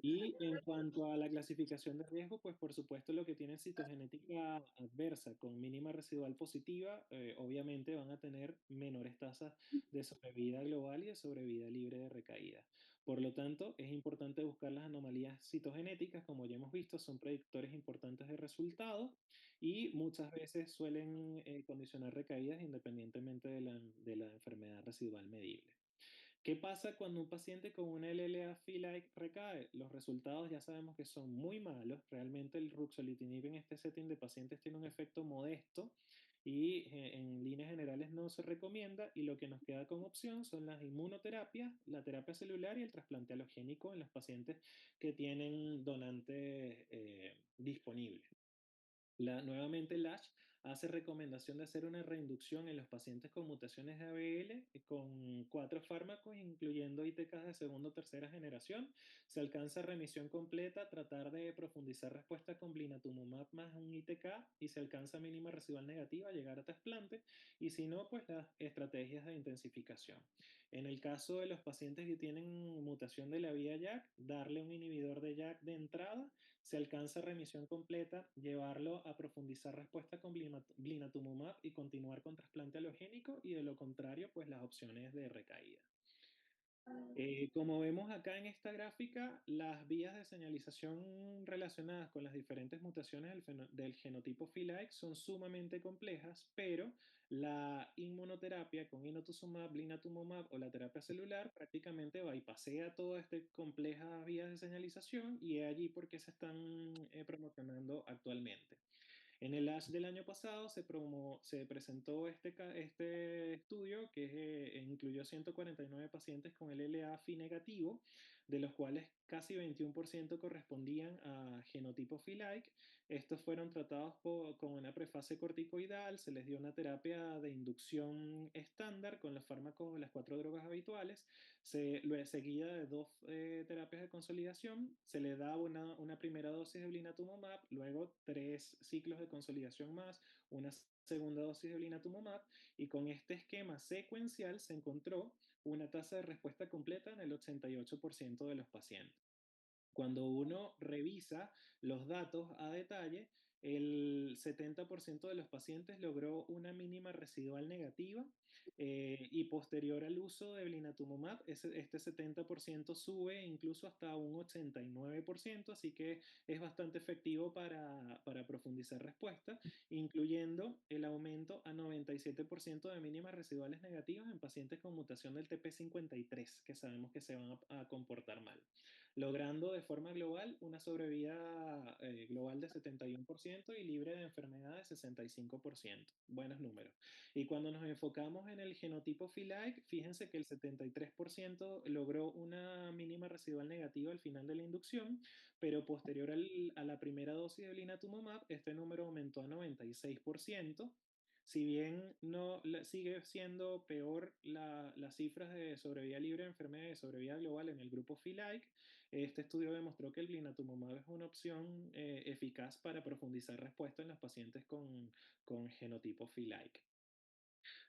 Y en cuanto a la clasificación de riesgo, pues por supuesto lo que tienen citogenética adversa con mínima residual positiva, obviamente van a tener menores tasas de sobrevida global y de sobrevida libre de recaída. Por lo tanto, es importante buscar las anomalías citogenéticas, como ya hemos visto, son predictores importantes de resultados y muchas veces suelen condicionar recaídas independientemente de la enfermedad residual medible. ¿Qué pasa cuando un paciente con una LLA Phi-like recae? Los resultados ya sabemos que son muy malos. Realmente el ruxolitinib en este setting de pacientes tiene un efecto modesto y en líneas generales no se recomienda y lo que nos queda como opción son las inmunoterapias, la terapia celular y el trasplante alogénico en los pacientes que tienen donantes disponibles. Nuevamente, LASH hace recomendación de hacer una reinducción en los pacientes con mutaciones de ABL con 4 fármacos, incluyendo ITKs de segunda o tercera generación. Se alcanza remisión completa, tratar de profundizar respuesta con blinatumomab más un ITK y se alcanza mínima residual negativa, llegar a trasplante y si no, pues las estrategias de intensificación. En el caso de los pacientes que tienen mutación de la vía JAK, darle un inhibidor de JAK de entrada se alcanza remisión completa, llevarlo a profundizar respuesta con blinatumomab y continuar con trasplante alogénico y de lo contrario, pues las opciones de recaída. Como vemos acá en esta gráfica, las vías de señalización relacionadas con las diferentes mutaciones del genotipo Phi-like son sumamente complejas, pero la inmunoterapia con inotuzumab, blinatumomab o la terapia celular prácticamente bypassea todas estas complejas vías de señalización y es allí porque se están promocionando actualmente. En el ASH del año pasado se presentó este estudio que incluyó 149 pacientes con el LA-Fi negativo, de los cuales casi 21% correspondían a genotipo Phi-like. Estos fueron tratados con una prefase corticoidal, se les dio una terapia de inducción estándar con los fármacos, las 4 drogas habituales, seguida de 2 terapias de consolidación, se le da una primera dosis de blinatumomab, luego 3 ciclos de consolidación más, una segunda dosis de blinatumomab, y con este esquema secuencial se encontró una tasa de respuesta completa en el 88% de los pacientes. Cuando uno revisa los datos a detalle, el 70% de los pacientes logró una mínima residual negativa y posterior al uso de blinatumomab, este 70% sube incluso hasta un 89%, así que es bastante efectivo para profundizar respuesta, incluyendo el aumento a 97% de mínimas residuales negativas en pacientes con mutación del TP53, que sabemos que se van a comportar mal, logrando de forma global una sobrevida global de 71% y libre de enfermedad de 65%. Buenos números. Y cuando nos enfocamos en el genotipo Phi-like, fíjense que el 73% logró una mínima residual negativa al final de la inducción, pero posterior a la primera dosis de blinatumomab, este número aumentó a 96%. Si bien no sigue siendo peor las cifras de sobrevida libre de enfermedad y de sobrevida global en el grupo Phi-like, este estudio demostró que el blinatumomab es una opción eficaz para profundizar respuesta en los pacientes con genotipo Phi-like.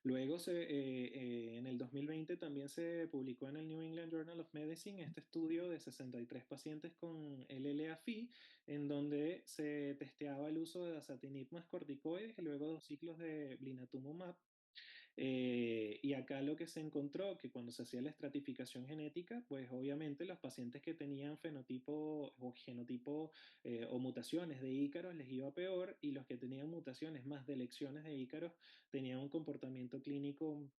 Luego, en el 2020 también se publicó en el New England Journal of Medicine este estudio de 63 pacientes con LLA-FI, en donde se testeaba el uso de dasatinib más corticoides y luego 2 ciclos de blinatumomab. Y acá lo que se encontró, que cuando se hacía la estratificación genética, pues obviamente los pacientes que tenían fenotipo o genotipo o mutaciones de ícaros les iba peor y los que tenían mutaciones más de lecciones de ícaros tenían un comportamiento clínico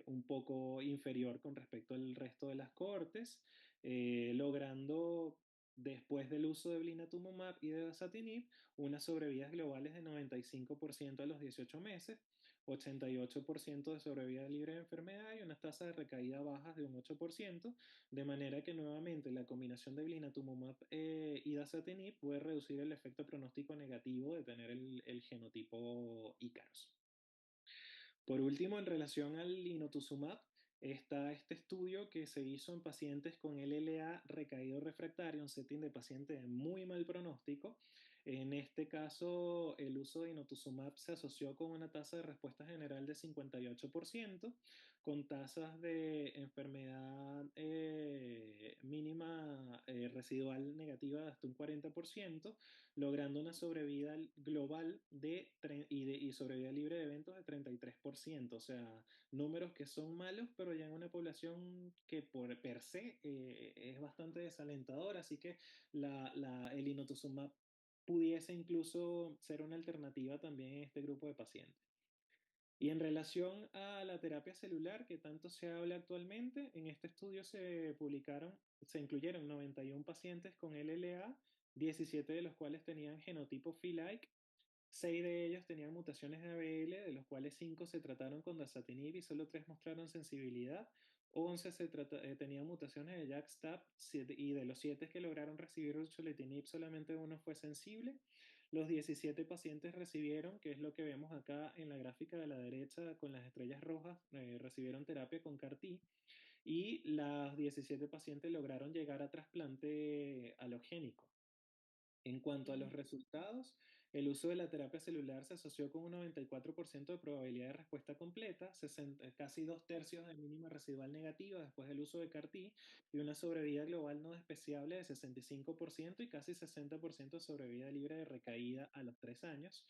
un poco inferior con respecto al resto de las cohortes, logrando después del uso de blinatumomab y de dasatinib unas sobrevidas globales de 95% a los 18 meses, 88% de sobrevida libre de enfermedad y unas tasas de recaída bajas de un 8%, de manera que nuevamente la combinación de blinatumomab y dasatinib puede reducir el efecto pronóstico negativo de tener el genotipo Ícaros. Por último, en relación al inotuzumab, está este estudio que se hizo en pacientes con LLA recaído refractario, un setting de pacientes de muy mal pronóstico. En este caso, el uso de inotuzumab se asoció con una tasa de respuesta general de 58%, con tasas de enfermedad mínima residual negativa de hasta un 40%, logrando una sobrevida global y sobrevida libre de eventos de 33%, o sea, números que son malos, pero ya en una población que por per se es bastante desalentadora, así que el inotuzumab pudiese incluso ser una alternativa también en este grupo de pacientes. Y en relación a la terapia celular que tanto se habla actualmente, en este estudio se incluyeron 91 pacientes con LLA, 17 de los cuales tenían genotipo Phi-like. 6 de ellos tenían mutaciones de ABL, de los cuales 5 se trataron con dasatinib y solo 3 mostraron sensibilidad. 11 tenían mutaciones de JAK-STAT y de los 7 que lograron recibir ruxolitinib solamente uno fue sensible. Los 17 pacientes recibieron, que es lo que vemos acá en la gráfica de la derecha con las estrellas rojas, recibieron terapia con CAR-T y los 17 pacientes lograron llegar a trasplante alogénico. En cuanto a los resultados, el uso de la terapia celular se asoció con un 94% de probabilidad de respuesta completa, casi 2/3 de mínima residual negativa después del uso de CAR-T y una sobrevida global no despreciable de 65% y casi 60% de sobrevida libre de recaída a los 3 años.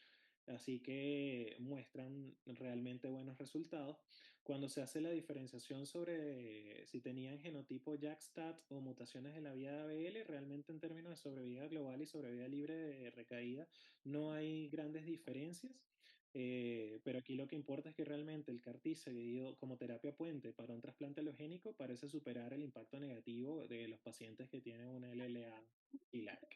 Así que muestran realmente buenos resultados. Cuando se hace la diferenciación sobre si tenían genotipo JAK-STAT o mutaciones de la vía de ABL, realmente en términos de sobrevida global y sobrevida libre de recaída no hay grandes diferencias, pero aquí lo que importa es que realmente el CAR-T seguido como terapia puente para un trasplante alogénico parece superar el impacto negativo de los pacientes que tienen una LLA y LARC.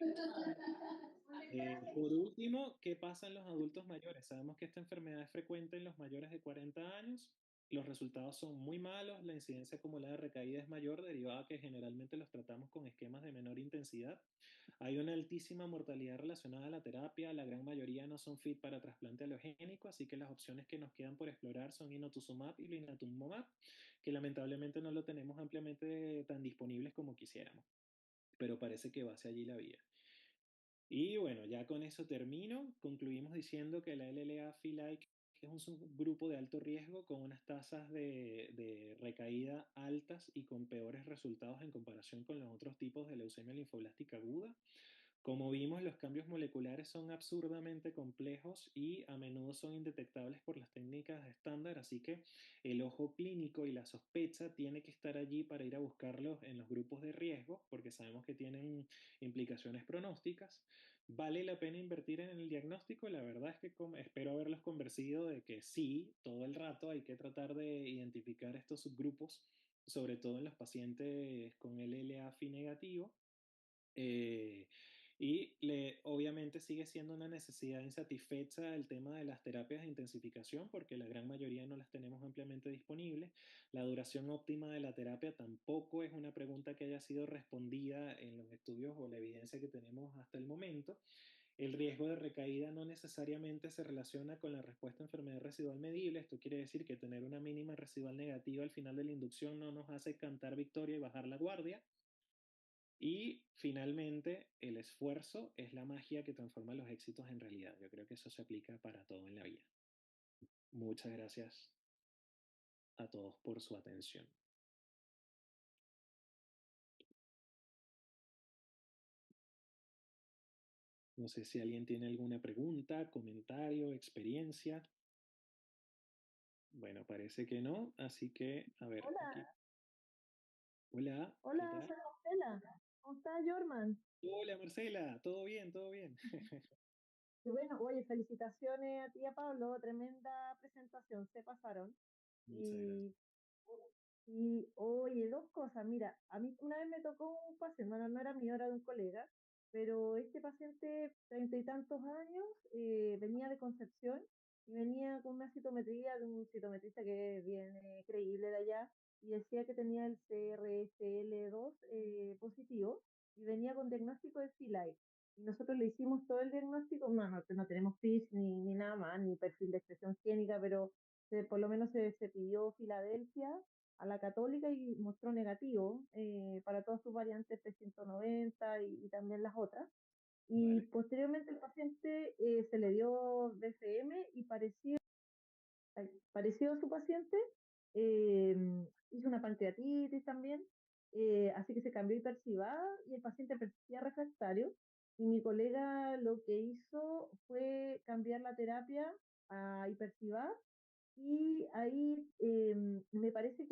Por último, ¿qué pasa en los adultos mayores? Sabemos que esta enfermedad es frecuente en los mayores de 40 años. Los resultados son muy malos, la incidencia acumulada de recaída es mayor, derivada a que generalmente los tratamos con esquemas de menor intensidad. Hay una altísima mortalidad relacionada a la terapia, la gran mayoría no son fit para trasplante halogénico, así que las opciones que nos quedan por explorar son inotuzumab y blinatumomab, que lamentablemente no lo tenemos ampliamente tan disponibles como quisiéramos, pero parece que va hacia allí la vía. Y bueno, ya con eso termino. Concluimos diciendo que la LLA Phi-like es un subgrupo de alto riesgo con unas tasas de recaída altas y con peores resultados en comparación con los otros tipos de leucemia linfoblástica aguda. Como vimos, los cambios moleculares son absurdamente complejos y a menudo son indetectables por las técnicas estándar, así que el ojo clínico y la sospecha tiene que estar allí para ir a buscarlos en los grupos de riesgo, porque sabemos que tienen implicaciones pronósticas. ¿Vale la pena invertir en el diagnóstico? La verdad es que espero haberlos convencido de que sí, todo el rato hay que tratar de identificar estos subgrupos, sobre todo en los pacientes con LLA-FI negativo. Eh, Obviamente sigue siendo una necesidad insatisfecha el tema de las terapias de intensificación porque la gran mayoría no las tenemos ampliamente disponibles. La duración óptima de la terapia tampoco es una pregunta que haya sido respondida en los estudios o la evidencia que tenemos hasta el momento. El riesgo de recaída no necesariamente se relaciona con la respuesta a enfermedad residual medible. Esto quiere decir que tener una mínima residual negativa al final de la inducción no nos hace cantar victoria y bajar la guardia. Y finalmente, el esfuerzo es la magia que transforma los éxitos en realidad. Yo creo que eso se aplica para todo en la vida. Muchas gracias a todos por su atención. No sé si alguien tiene alguna pregunta, comentario, experiencia. Bueno, parece que no, así que, a ver, aquí. Hola, Hola, ¿qué hola, tal? soy Marcela. ¿Cómo estás, Jorman? Hola, Marcela, ¿todo bien? ¿Todo bien? Y bueno, oye, felicitaciones a ti y a Pablo, tremenda presentación, se pasaron. Muchas gracias. Y, y oye, dos cosas, mira, a mí una vez me tocó un paciente, bueno, no era mío, era de un colega, pero este paciente, treinta y tantos años, venía de Concepción y venía con una citometría de un citometrista que es bien creíble de allá y decía que tenía el CRSL2 positivo y venía con diagnóstico de CILAI. Y nosotros le hicimos todo el diagnóstico, no tenemos FISH ni nada más, ni perfil de expresión génica, pero por lo menos se pidió Filadelfia a la Católica y mostró negativo para todas sus variantes P190 y también las otras. Y Vale, posteriormente el paciente se le dio BCM y parecido a su paciente, eh, hizo una pancreatitis también, así que se cambió a hipercivada y el paciente persistía refractario. Y mi colega lo que hizo fue cambiar la terapia a hipercivada y ahí me parece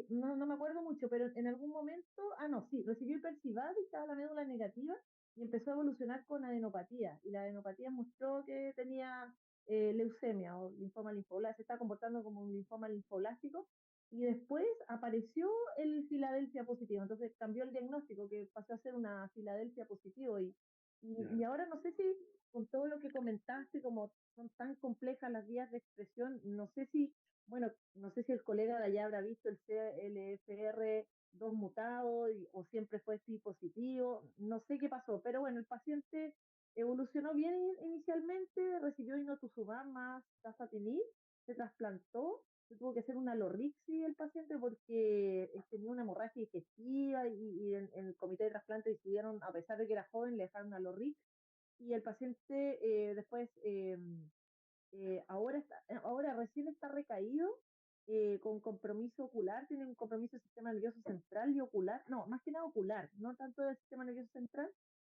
no me acuerdo mucho, pero en algún momento, no, sí, recibió hipercivada y estaba la médula negativa y empezó a evolucionar con adenopatía. Y la adenopatía mostró que tenía leucemia o linfoma linfoblástico, se está comportando como un linfoma linfoblástico. Y después apareció el Filadelfia positivo, entonces cambió el diagnóstico, que pasó a ser una Filadelfia positivo. Y claro. ahora no sé si con todo lo que comentaste, como son tan complejas las vías de expresión, no sé si, bueno, no sé si el colega de allá habrá visto el CLFR2 mutado o siempre fue sí positivo, no sé qué pasó, pero bueno, el paciente evolucionó bien inicialmente, recibió inotuzumab más dasatinib, se trasplantó, se tuvo que hacer una lorrixi el paciente porque tenía una hemorragia digestiva y en el comité de trasplante decidieron, a pesar de que era joven, le dejaron una lorrix y el paciente después ahora recién está recaído con compromiso ocular, tiene un compromiso del sistema nervioso central y ocular, no, más que nada ocular, no tanto del sistema nervioso central,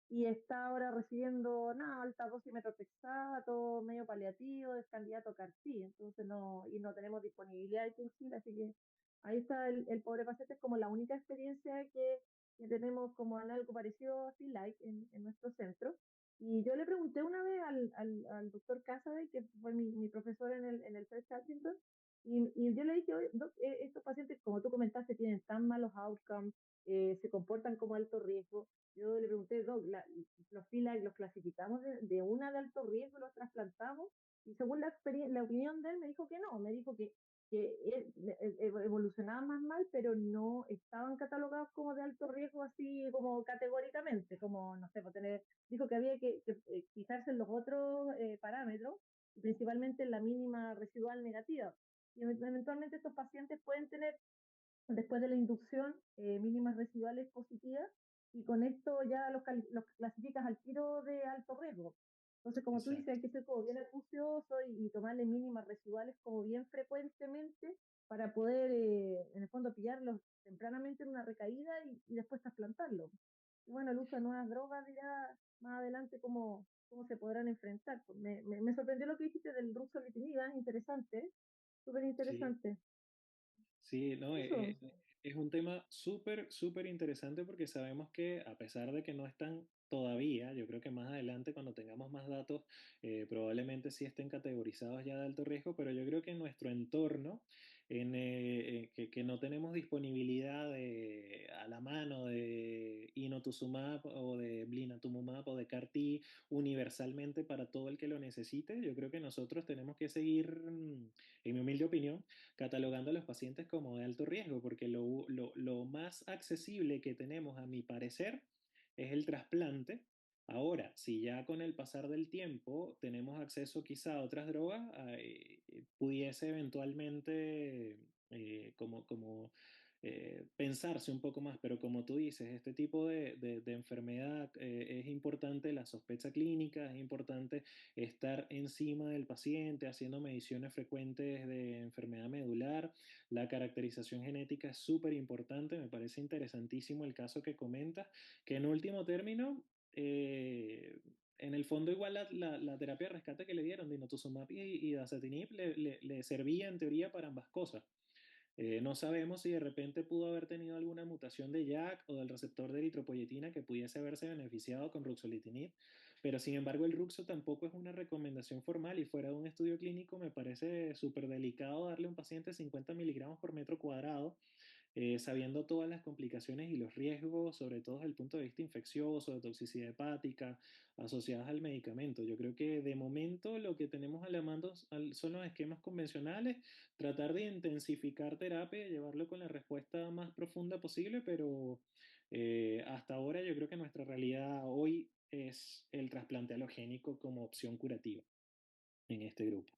y está ahora recibiendo nada, alta dosis de metotrexato, medio paliativo, es candidato a CAR-T, entonces no, y no tenemos disponibilidad aquí en Chile, así que ahí está el pobre paciente, es como la única experiencia que tenemos como en algo parecido a Like en nuestro centro. Y yo le pregunté una vez al doctor Casaday, que fue mi profesor en el First Huntington, y yo le dije, oye, doc, estos pacientes, como tú comentaste, tienen tan malos outcomes, se comportan como alto riesgo. Yo le pregunté, doc, los FILA los clasificamos de una de alto riesgo, los trasplantamos, y según la opinión de él, me dijo que no, me dijo que evolucionaban más mal, pero no estaban catalogados como de alto riesgo así como categóricamente, como, no sé, por tener dijo que había que fijarse en los otros parámetros, principalmente en la mínima residual negativa. Y eventualmente estos pacientes pueden tener, después de la inducción, mínimas residuales positivas y con esto ya los clasificas al tiro de alto riesgo. Entonces, como tú dices, Exacto. hay que ser como bien acucioso y tomarle mínimas residuales como bien frecuentemente para poder, en el fondo, pillarlos tempranamente en una recaída y después trasplantarlo. Y bueno, el uso de nuevas drogas dirá más adelante cómo se podrán enfrentar. Pues me sorprendió lo que dijiste del ruso litinida, es interesante, súper Sí, interesante. sí, no, Eso, es un tema súper, súper interesante porque sabemos que a pesar de que no están todavía, yo creo que más adelante cuando tengamos más datos, probablemente sí estén categorizados ya de alto riesgo, pero yo creo que en nuestro entorno, que no tenemos disponibilidad a la mano de inotuzumab o de blinatumomab o de CAR-T universalmente para todo el que lo necesite, yo creo que nosotros tenemos que seguir, en mi humilde opinión, catalogando a los pacientes como de alto riesgo, porque lo más accesible que tenemos, a mi parecer, es el trasplante. Ahora, si ya con el pasar del tiempo tenemos acceso quizá a otras drogas, pudiese eventualmente, como pensarse un poco más, pero como tú dices, este tipo de enfermedad es importante la sospecha clínica, es importante estar encima del paciente haciendo mediciones frecuentes de enfermedad medular. La caracterización genética es súper importante, me parece interesantísimo el caso que comentas, que en último término, en el fondo igual la terapia de rescate que le dieron, dinutuximab y dasatinib, le servía en teoría para ambas cosas. No sabemos si de repente pudo haber tenido alguna mutación de JAK o del receptor de eritropoyetina que pudiese haberse beneficiado con ruxolitinib, pero sin embargo el ruxo tampoco es una recomendación formal y fuera de un estudio clínico me parece súper delicado darle a un paciente 50 miligramos por metro cuadrado, sabiendo todas las complicaciones y los riesgos, sobre todo desde el punto de vista infeccioso, de toxicidad hepática, asociadas al medicamento. Yo creo que de momento lo que tenemos a la mano son los esquemas convencionales, tratar de intensificar terapia, llevarlo con la respuesta más profunda posible, pero hasta ahora yo creo que nuestra realidad hoy es el trasplante halogénico como opción curativa en este grupo.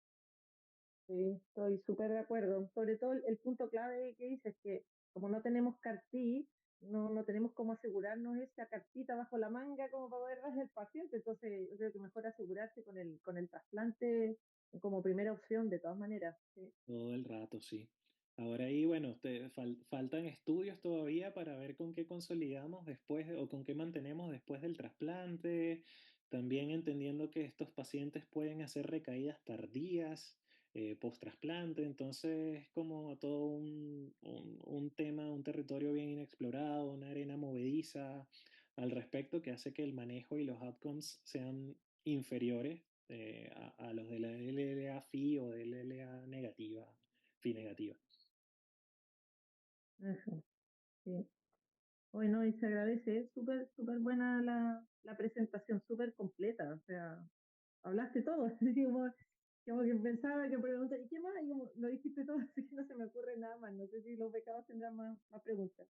Sí, estoy súper de acuerdo. Sobre todo el punto clave que dices que como no tenemos cartí, no tenemos cómo asegurarnos esa cartita bajo la manga como para poder darle al paciente. Entonces, yo creo que mejor asegurarse con el trasplante como primera opción, de todas maneras. Sí. Todo el rato, sí. Ahora ahí, bueno, faltan estudios todavía para ver con qué consolidamos después o con qué mantenemos después del trasplante. También entendiendo que estos pacientes pueden hacer recaídas tardías post-trasplante. Entonces es como todo un tema, un territorio bien inexplorado, una arena movediza al respecto que hace que el manejo y los outcomes sean inferiores a los de la LLA Fi o de LLA negativa, Fi negativa. Ajá, sí. Bueno, y se agradece, súper, súper buena la presentación, súper completa. O sea, hablaste todo, así como que pensaba que preguntar, ¿y qué más? Y como lo dijiste todo, así que no se me ocurre nada más. No sé si los becados tendrán más preguntas.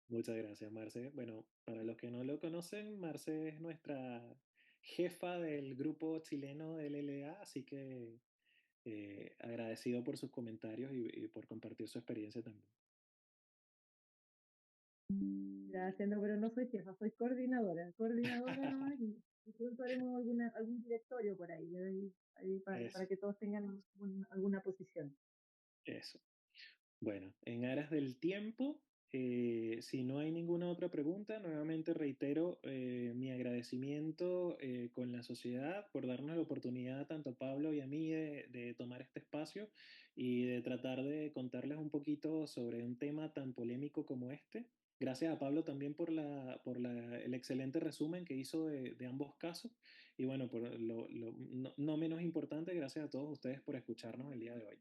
Muchas gracias, Marce. Bueno, para los que no lo conocen, Marce es nuestra jefa del grupo chileno de LLA, así que agradecido por sus comentarios y por compartir su experiencia también. Gracias, no, pero no soy jefa, soy coordinadora nomás, y pronto haremos algún directorio por ahí Eso, para que todos tengan alguna posición. eso. Bueno, en aras del tiempo, si no hay ninguna otra pregunta, nuevamente reitero mi agradecimiento con la sociedad por darnos la oportunidad, tanto a Pablo y a mí, de tomar este espacio y de tratar de contarles un poquito sobre un tema tan polémico como este. Gracias a Pablo también el excelente resumen que hizo de ambos casos. Y bueno, no menos importante, gracias a todos ustedes por escucharnos el día de hoy.